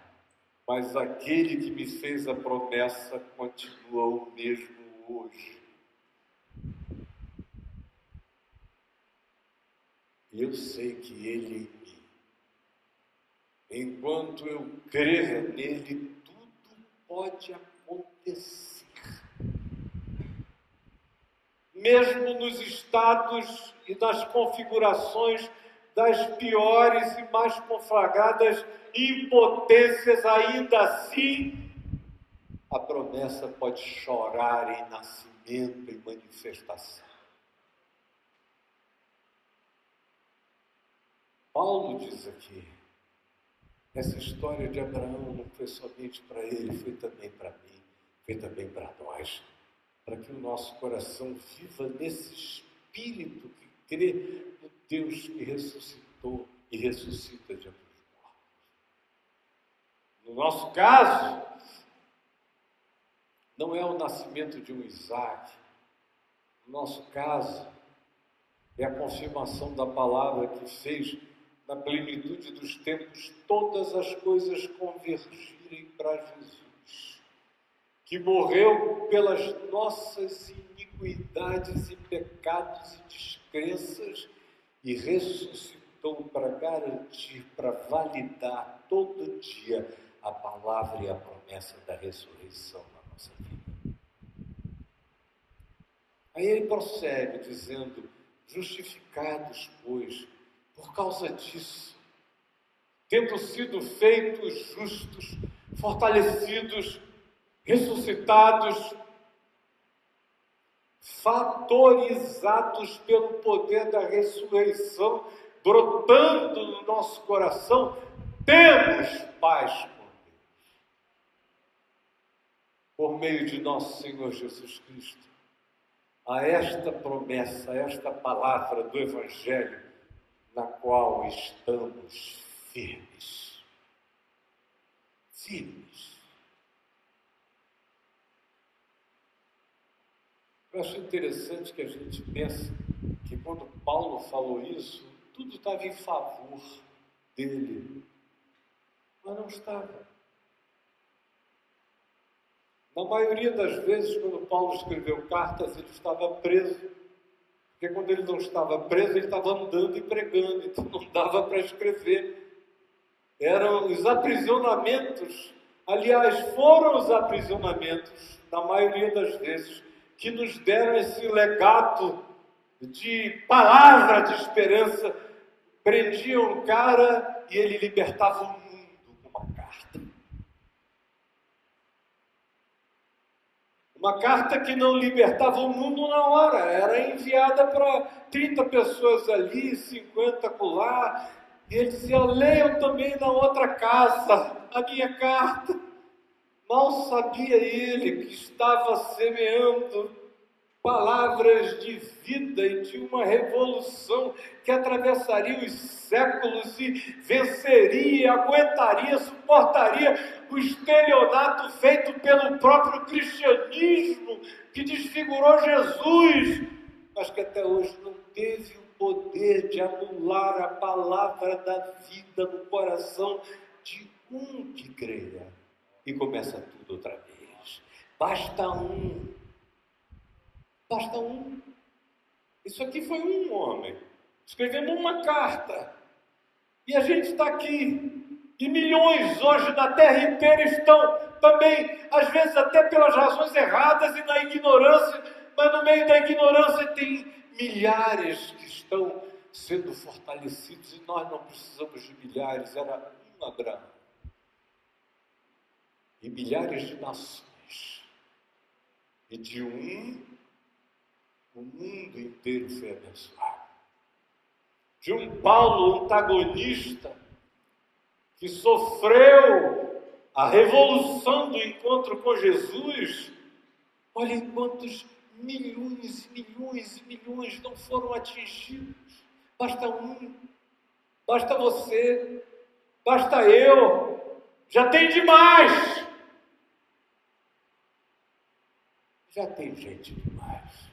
mas aquele que me fez a promessa continua o mesmo hoje. E eu sei que Ele em mim, enquanto eu crer nele, tudo pode acontecer. Mesmo nos estados e nas configurações das piores e mais conflagradas impotências, ainda assim, a promessa pode chorar em nascimento e manifestação. Paulo diz aqui, essa história de Abraão não foi somente para ele, foi também para mim, foi também para nós, para que o nosso coração viva nesse espírito que crê no Deus que ressuscitou e ressuscita de entre os mortos. No nosso caso, não é o nascimento de um Isaac, no nosso caso, é a confirmação da palavra que fez, na plenitude dos tempos, todas as coisas convergirem para Jesus, que morreu pelas nossas iniquidades e pecados e descrenças e ressuscitou para garantir, para validar todo dia a palavra e a promessa da ressurreição na nossa vida. Aí ele prossegue dizendo: justificados, pois, por causa disso, tendo sido feitos justos, fortalecidos, ressuscitados, fatorizados pelo poder da ressurreição, brotando no nosso coração, temos paz com Deus, por meio de nosso Senhor Jesus Cristo. A esta promessa, a esta palavra do Evangelho, na qual estamos firmes. Firmes. Eu acho interessante que a gente pense que quando Paulo falou isso, tudo estava em favor dele, mas não estava. Na maioria das vezes, quando Paulo escreveu cartas, ele estava preso. Porque quando ele não estava preso, ele estava andando e pregando, então não dava para escrever. Eram os aprisionamentos, aliás, foram os aprisionamentos, na maioria das vezes, que nos deram esse legado de palavra de esperança. Prendiam o cara e ele libertava o mundo com uma carta. Uma carta que não libertava o mundo na hora, era enviada para 30 pessoas ali, 50 acolá, e ele dizia: leiam também na outra casa a minha carta. Mal sabia ele que estava semeando palavras de vida e de uma revolução que atravessaria os séculos e venceria, aguentaria, suportaria o estelionato feito pelo próprio cristianismo que desfigurou Jesus, mas que até hoje não teve o poder de anular a palavra da vida no coração de um que creia. E começa tudo outra vez. Basta um. Basta um. Isso aqui foi um homem. Escrevendo uma carta. E a gente está aqui. E milhões hoje na terra inteira estão também, às vezes até pelas razões erradas e na ignorância, Mas no meio da ignorância tem milhares que estão sendo fortalecidos e nós não precisamos de milhares, era um Abraão. E milhares de nações. E de o mundo inteiro foi abençoado. De um Paulo antagonista que sofreu a revolução do encontro com Jesus, olha quantos milhões, milhões e milhões não foram atingidos. Basta um, basta você, basta eu, já tem demais. Já tem gente demais.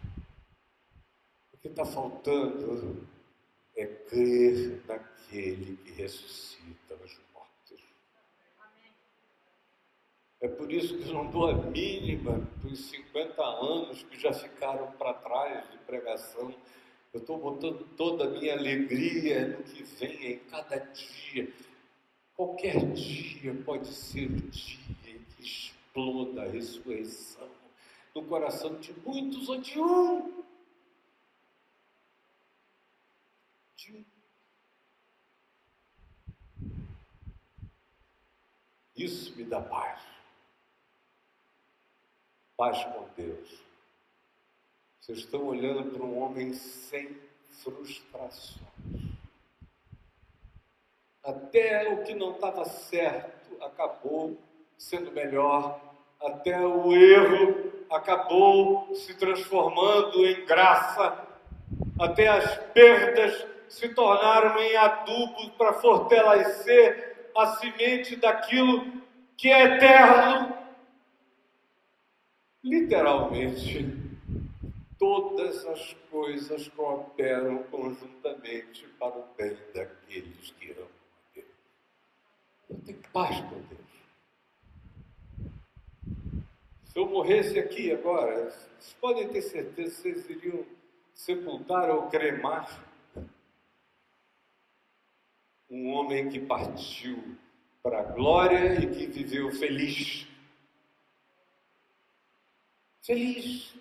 O que está faltando é crer naquele que ressuscita os mortos. É por isso que eu não dou a mínima dos 50 anos que já ficaram para trás de pregação. Eu estou botando toda a minha alegria no que vem em cada dia. Qualquer dia pode ser o dia em que exploda a ressurreição no coração de muitos ou de um. Isso me dá paz. Paz com Deus. Vocês estão olhando para um homem sem frustrações. Até o que não estava certo acabou sendo melhor. Até o erro acabou se transformando em graça. Até as perdas se tornaram em adubo para fortalecer a semente daquilo que é eterno. Literalmente, todas as coisas cooperam conjuntamente para o bem daqueles que amam a Deus. Eu tenho paz com Deus. Se eu morresse aqui agora, vocês podem ter certeza que vocês iriam sepultar ou cremar um homem que partiu para a glória e que viveu feliz. Feliz.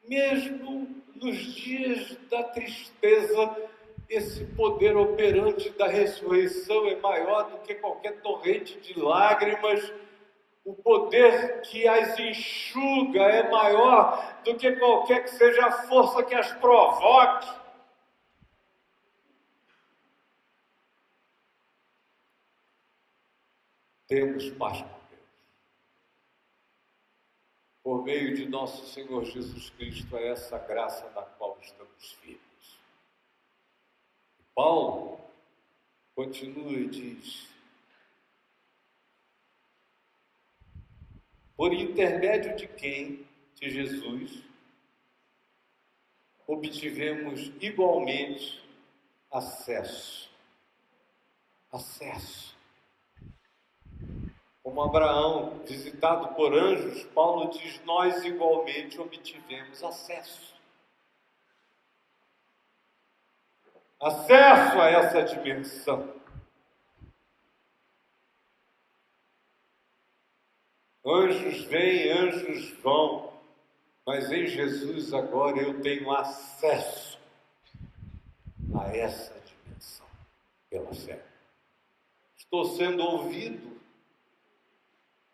Mesmo nos dias da tristeza, esse poder operante da ressurreição é maior do que qualquer torrente de lágrimas. O poder que as enxuga é maior do que qualquer que seja a força que as provoque. Temos paz com Deus. Por meio de nosso Senhor Jesus Cristo, é essa graça da qual estamos firmes. Paulo continua e diz: por intermédio de quem, de Jesus, obtivemos igualmente acesso. Como Abraão, visitado por anjos, Paulo diz: nós igualmente obtivemos acesso. Acesso a essa dimensão. Anjos vêm, anjos vão, mas em Jesus agora eu tenho acesso a essa dimensão pela fé. Estou sendo ouvido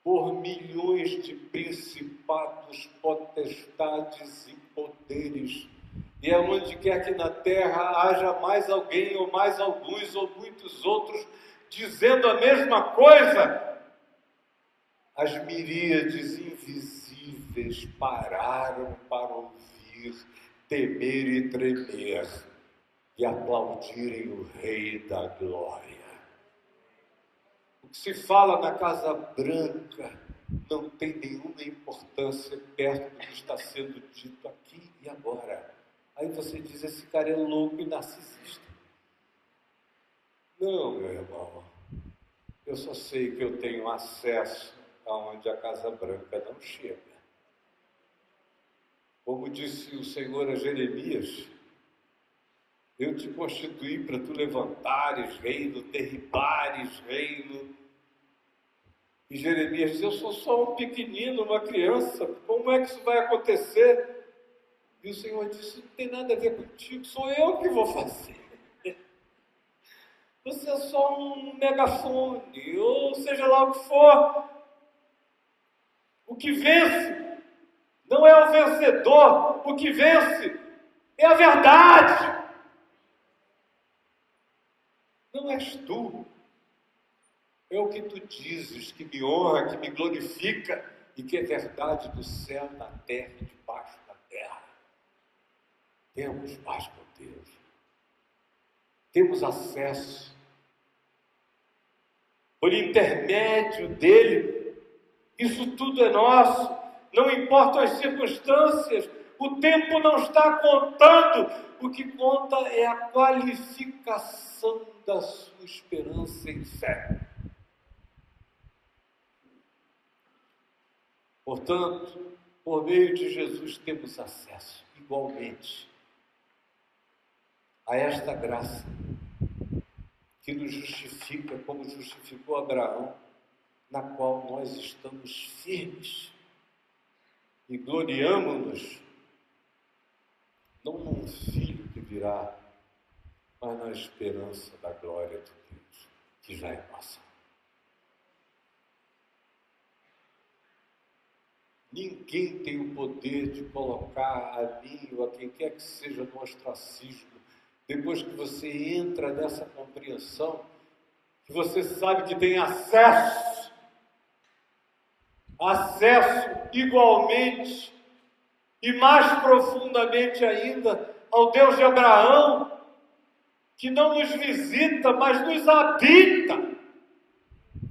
por milhões de principados, potestades e poderes. E aonde quer que na terra haja mais alguém, ou mais alguns, ou muitos outros, dizendo a mesma coisa, as miríades invisíveis pararam para ouvir, temer e tremer, e aplaudirem o Rei da Glória. O que se fala na Casa Branca não tem nenhuma importância perto do que está sendo dito aqui e agora. Aí você diz: esse cara é louco e narcisista. Não, meu irmão, eu só sei que eu tenho acesso aonde a Casa Branca não chega. Como disse o Senhor a Jeremias: eu te constituí para tu levantares reino, derribares reino, E Jeremias diz: eu sou só um pequenino, uma criança, como é que isso vai acontecer? E o Senhor disse: não tem nada a ver contigo, sou eu que vou fazer. Você é só um megafone, ou seja lá o que for. O que vence não é o vencedor, o que vence é a verdade. Não és tu, é o que tu dizes que me honra, que me glorifica e que é verdade do céu, na terra e debaixo da terra. Temos paz com Deus, temos acesso por intermédio dele. Isso tudo é nosso, não importam as circunstâncias, o tempo não está contando, o que conta é a qualificação da sua esperança em fé. Portanto, por meio de Jesus temos acesso igualmente a esta graça que nos justifica, como justificou Abraão, na qual nós estamos firmes e gloriamo-nos, não num filho que virá, mas na esperança da glória de Deus, que já é nossa. Ninguém tem o poder de colocar a mim ou a quem quer que seja no ostracismo, depois que você entra nessa compreensão, que você sabe que tem acesso igualmente e mais profundamente ainda ao Deus de Abraão, que não nos visita, mas nos habita,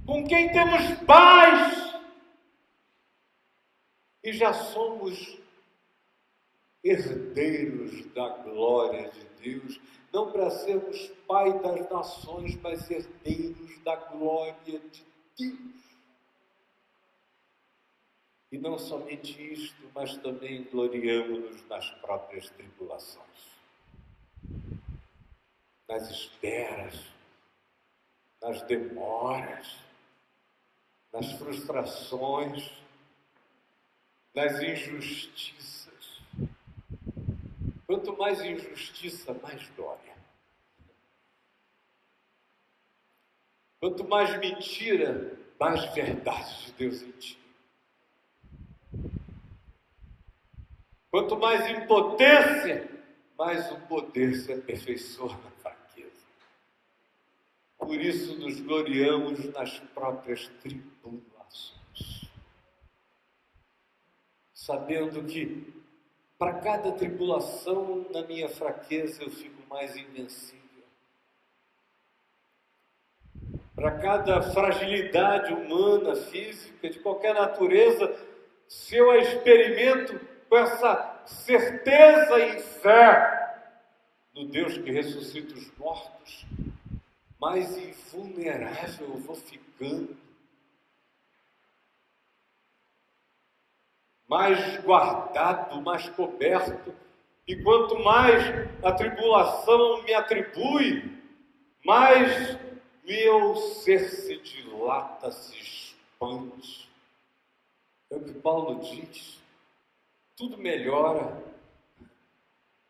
com quem temos paz e já somos herdeiros da glória de Deus, não para sermos pai das nações, mas herdeiros da glória de Deus. E não somente isto, mas também gloriamo-nos nas próprias tribulações, nas esperas, nas demoras, nas frustrações, nas injustiças. Quanto mais injustiça, mais glória. Quanto mais mentira, mais verdade de Deus em ti. Quanto mais impotência, mais o poder se aperfeiçoa na fraqueza. Por isso nos gloriamos nas próprias tribulações, sabendo que para cada tribulação, na minha fraqueza, eu fico mais invencível. Para cada fragilidade humana, física, de qualquer natureza, se eu a experimento com essa certeza e fé no Deus que ressuscita os mortos, mais invulnerável eu vou ficando, mais guardado, mais coberto, e quanto mais a tribulação me atribui, mais meu ser se dilata, se expande. É o que Paulo diz, tudo melhora,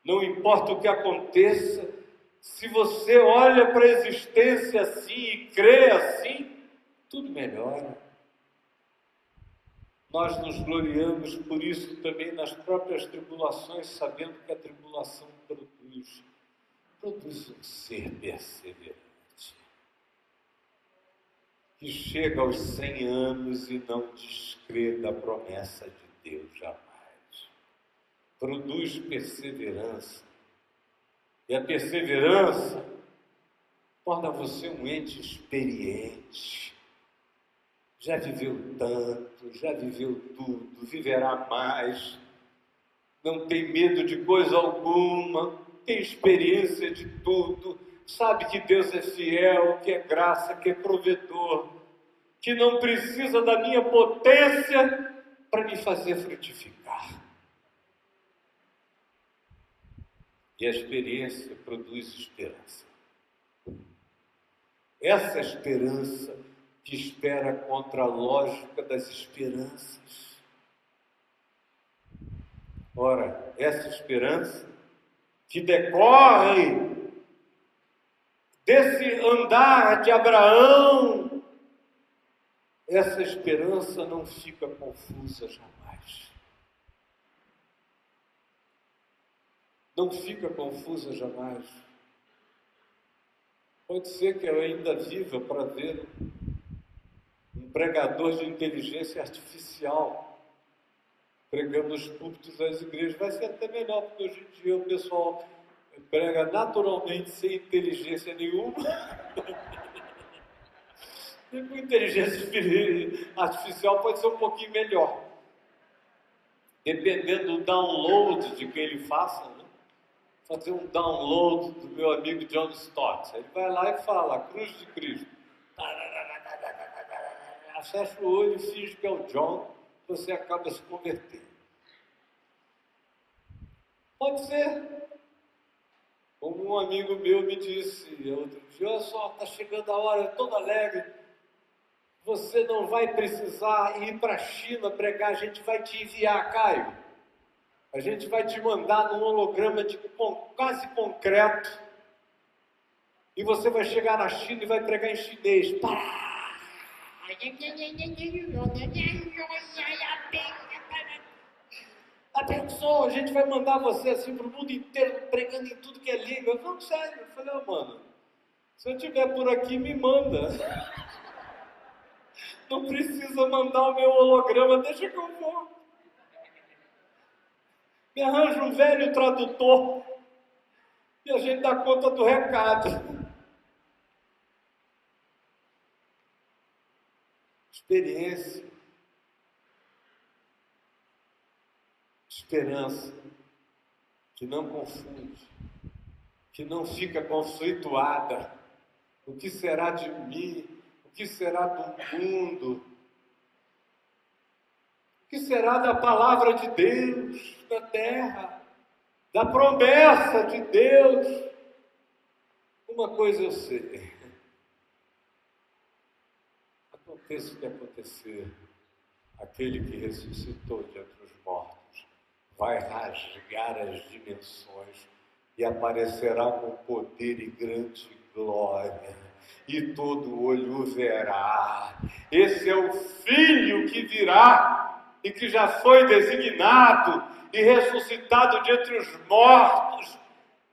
não importa o que aconteça, se você olha para a existência assim e crê assim, tudo melhora. Nós nos gloriamos por isso também nas próprias tribulações, sabendo que a tribulação produz um ser perseverante, que chega aos 100 anos e não descrê da promessa de Deus jamais. Produz perseverança, e a perseverança torna você um ente experiente. Já viveu tanto, já viveu tudo, viverá mais, não tem medo de coisa alguma, tem experiência de tudo, sabe que Deus é fiel, que é graça, que é provedor, que não precisa da minha potência para me fazer frutificar. E a experiência produz esperança. Essa esperança que espera contra a lógica das esperanças. Ora, essa esperança que decorre desse andar de Abraão, essa esperança não fica confusa jamais. Não fica confusa jamais. Pode ser que eu ainda viva para ver um pregador de inteligência artificial pregando nos púlpitos das igrejas. Vai ser até melhor, porque hoje em dia o pessoal prega naturalmente sem inteligência nenhuma. E com inteligência artificial pode ser um pouquinho melhor. Dependendo do download de que ele faça, né? Fazer um download do meu amigo John Stott. Ele vai lá e fala, Cruz de Cristo. Fecha o olho e finge que é o John, você acaba se convertendo. Pode ser. Como um amigo meu me disse outro dia, olha só, está chegando a hora, todo alegre, você não vai precisar ir para a China pregar, a gente vai te enviar, Caio. A gente vai te mandar num holograma quase concreto. E você vai chegar na China e vai pregar em chinês. Abençoa, a gente vai mandar você assim para o mundo inteiro, pregando em tudo que é língua. Eu falo, sério, eu falei, mano, se eu estiver por aqui, me manda. Não precisa mandar o meu holograma, deixa que eu vou. Me arranja um velho tradutor e a gente dá conta do recado. Experiência, esperança, que não confunde, que não fica conflituada. O que será de mim? O que será do mundo? O que será da palavra de Deus na terra? Da promessa de Deus? Uma coisa eu sei. Aconteça o que acontecer, aquele que ressuscitou de entre os mortos vai rasgar as dimensões e aparecerá com poder e grande glória, e todo olho o verá. Esse é o Filho que virá e que já foi designado e ressuscitado de entre os mortos.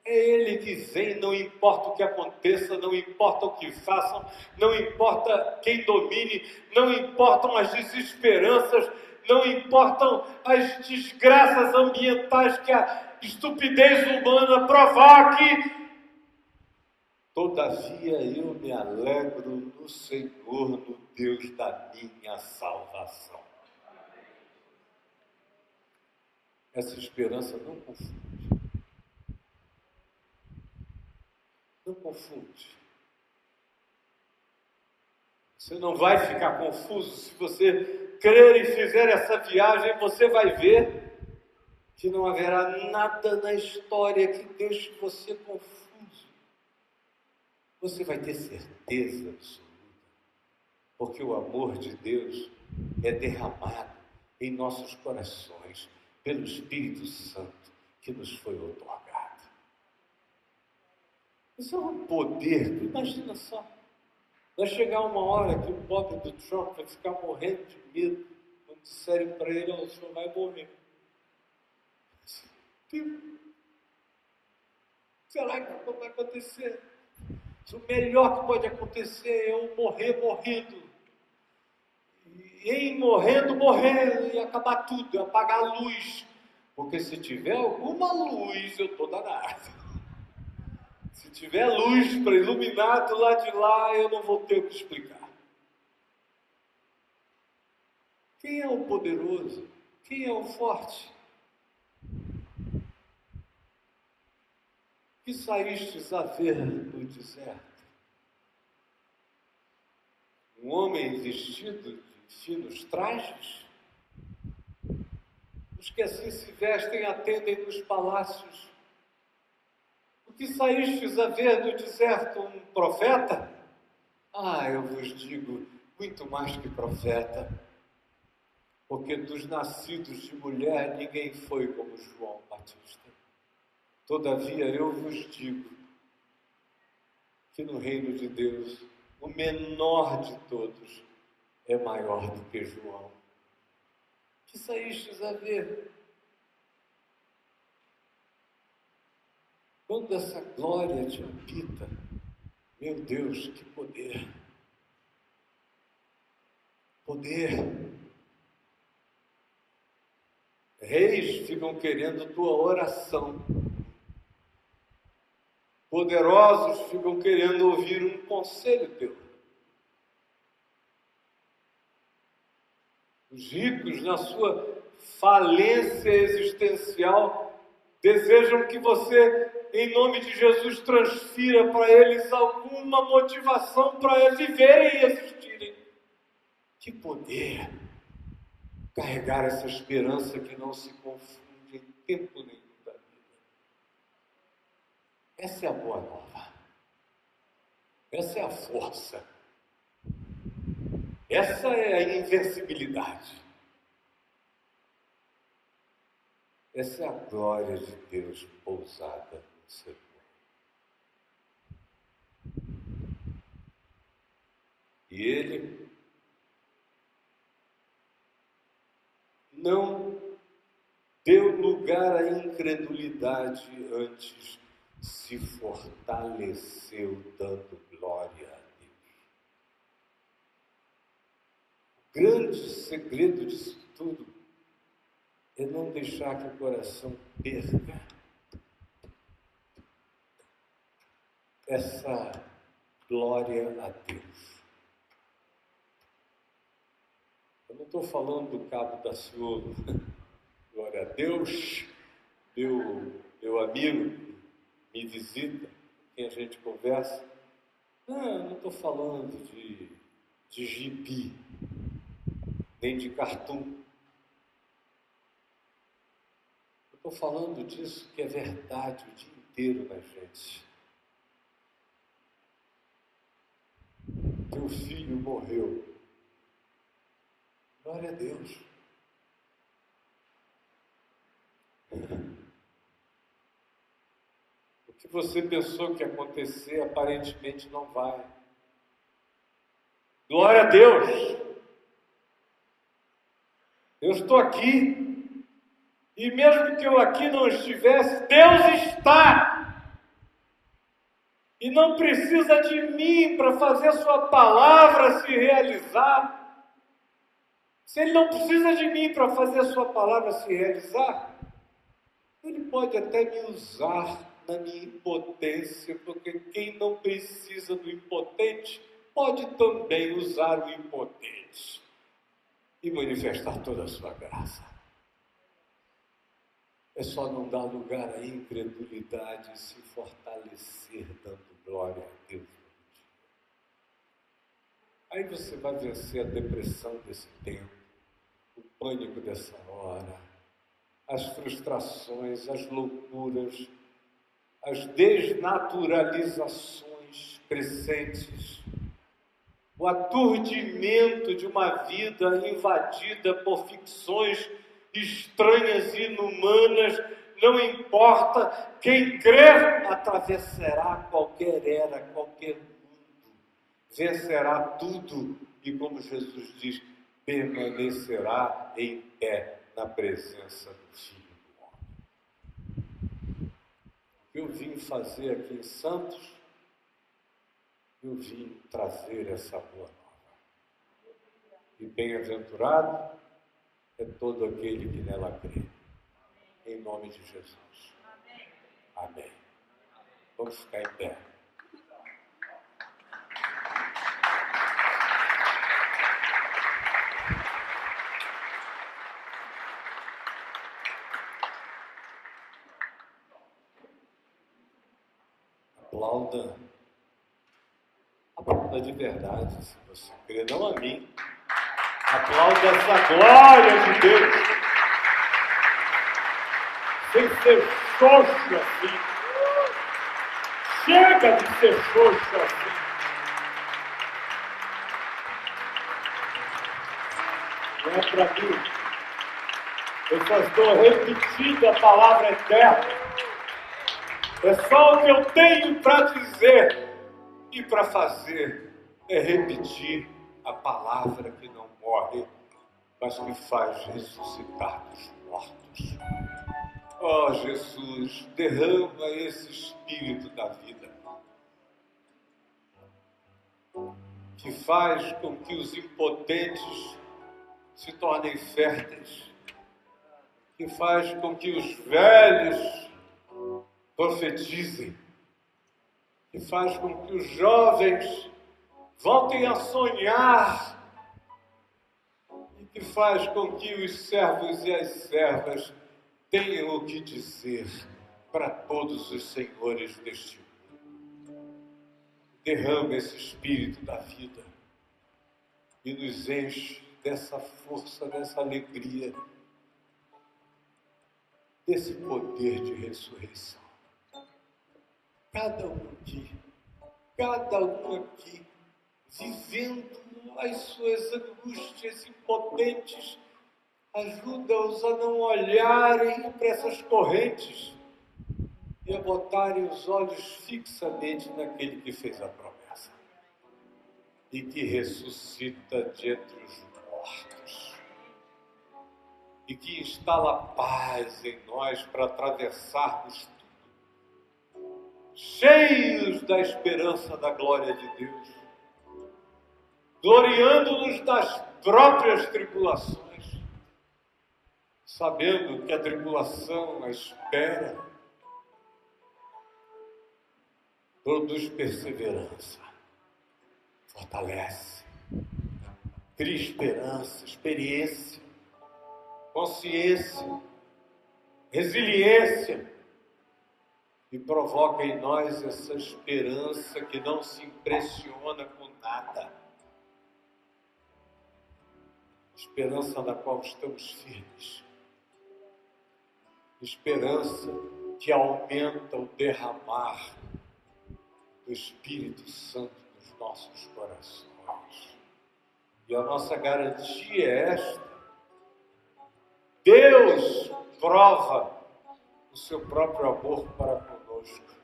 É Ele que vem, não importa o que aconteça, não importa o que façam, não importa quem domine, não importam as desesperanças, não importam as desgraças ambientais que a estupidez humana provoque. Todavia eu me alegro no Senhor, no Deus da minha salvação. Essa esperança não confunde. Não confunde. Você não vai ficar confuso. Se você crer e fizer essa viagem, você vai ver que não haverá nada na história que deixe você confuso. Você vai ter certeza absoluta, porque o amor de Deus é derramado em nossos corações pelo Espírito Santo que nos foi otorgado. Isso é um poder, imagina só. Vai chegar uma hora que o pobre do Trump vai ficar morrendo de medo quando disserem para ele, o senhor vai morrer. Será que vai acontecer? O melhor que pode acontecer é eu morrer morrendo. E em morrendo, morrer e acabar tudo, apagar a luz. Porque se tiver alguma luz, eu estou danado. Se tiver luz para iluminar do lado de lá, eu não vou ter o que explicar. Quem é o poderoso? Quem é o forte? Que saístes a ver no deserto? Um homem vestido de finos trajes? Os que assim se vestem atendem nos palácios. O que saístes a ver no deserto? Um profeta? Eu vos digo, muito mais que profeta, porque dos nascidos de mulher ninguém foi como João Batista. Todavia eu vos digo que no reino de Deus o menor de todos é maior do que João. Que saístes a ver? Quando essa glória te habita, meu Deus, que poder! Poder! Reis ficam querendo tua oração. Poderosos ficam querendo ouvir um conselho teu. Os ricos, na sua falência existencial, desejam que você, em nome de Jesus, transfira para eles alguma motivação para viverem e existirem. Que poder carregar essa esperança que não se confunde em tempo nenhum da vida. Essa é a boa nova. Essa é a força. Essa é a invencibilidade. Essa é a glória de Deus pousada no ser humano. E Ele não deu lugar à incredulidade, antes se fortaleceu dando glória a Deus. O grande segredo disso tudo é não deixar que o coração perca essa glória a Deus. Eu não estou falando do Cabo da Ciolo, glória a Deus, meu amigo me visita, com quem a gente conversa. Não, eu não estou falando de gibi, nem de cartoon. Eu estou falando disso que é verdade o dia inteiro na gente. Teu filho morreu. Glória a Deus. O que você pensou que ia acontecer, aparentemente não vai. Glória a Deus. Eu estou aqui. E mesmo que eu aqui não estivesse, Deus está. E não precisa de mim para fazer sua palavra se realizar. Se Ele não precisa de mim para fazer sua palavra se realizar, Ele pode até me usar na minha impotência, porque quem não precisa do impotente pode também usar o impotente e manifestar toda a sua graça. É só não dar lugar à incredulidade e se fortalecer dando glória a Deus. Aí você vai vencer a depressão desse tempo, o pânico dessa hora, as frustrações, as loucuras, as desnaturalizações crescentes, o aturdimento de uma vida invadida por ficções estranhas e inumanas. Não importa, quem crer atravessará qualquer era, qualquer mundo, vencerá tudo e, como Jesus diz, permanecerá em pé na presença do Filho do Homem. O que eu vim fazer aqui em Santos, eu vim trazer essa boa nova. E bem-aventurado é todo aquele que nela crê. Em nome de Jesus. Amém. Vamos ficar em pé. Aplauda. Aplauda de verdade, se você crê, não a mim. Aplauda essa glória de Deus. Sem ser xoxo assim. Chega de ser xoxo assim. não é para mim. Eu só estou repetindo a palavra eterna. É só o que eu tenho para dizer e para fazer. É repetir a palavra que não morre, mas que faz ressuscitar dos mortos. Ó Jesus, derrama esse espírito da vida, que faz com que os impotentes se tornem férteis, que faz com que os velhos profetizem, que faz com que os jovens voltem a sonhar, e que faz com que os servos e as servas tenham o que dizer para todos os senhores deste mundo. Derrama esse espírito da vida e nos enche dessa força, dessa alegria, desse poder de ressurreição. Cada um aqui, vivendo as suas angústias impotentes, ajuda-os a não olharem para essas correntes e a botarem os olhos fixamente naquele que fez a promessa e que ressuscita de entre os mortos e que instala paz em nós para atravessarmos tudo, cheios da esperança da glória de Deus, gloriando-nos das próprias tribulações, sabendo que a tribulação, a espera, produz perseverança, fortalece, cria esperança, experiência, consciência, resiliência, e provoca em nós essa esperança que não se impressiona com nada, esperança na qual estamos firmes, esperança que aumenta o derramar do Espírito Santo nos nossos corações. E a nossa garantia é esta: Deus prova o seu próprio amor para conosco,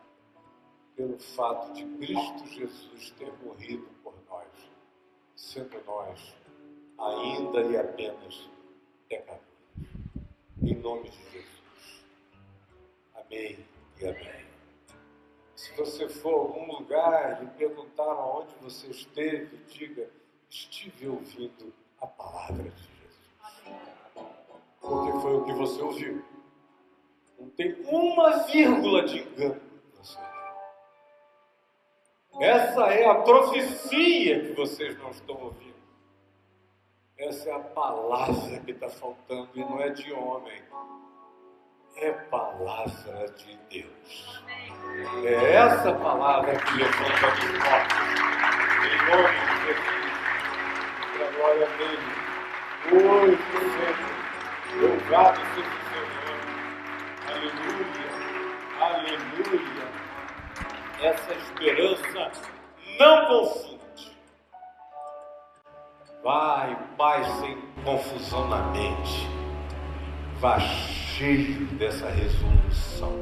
pelo fato de Cristo Jesus ter morrido por nós, sendo nós ainda e apenas pecadores. Em nome de Jesus. Amém e amém. Se você for a algum lugar e perguntar aonde você esteve, diga: estive ouvindo a palavra de Jesus. Porque foi o que você ouviu. Não tem uma vírgula de engano em você. Essa é a profecia que vocês não estão ouvindo. Essa é a palavra que está faltando, e não é de homem, é palavra de Deus. É essa palavra que levanta dos mortos, em nome de Jesus, para a glória dele, hoje e sempre. Louvado seja o seu nome. Aleluia, aleluia. Essa esperança não confunde. Vai, Pai, sem confusão na mente. Vá cheio dessa resolução.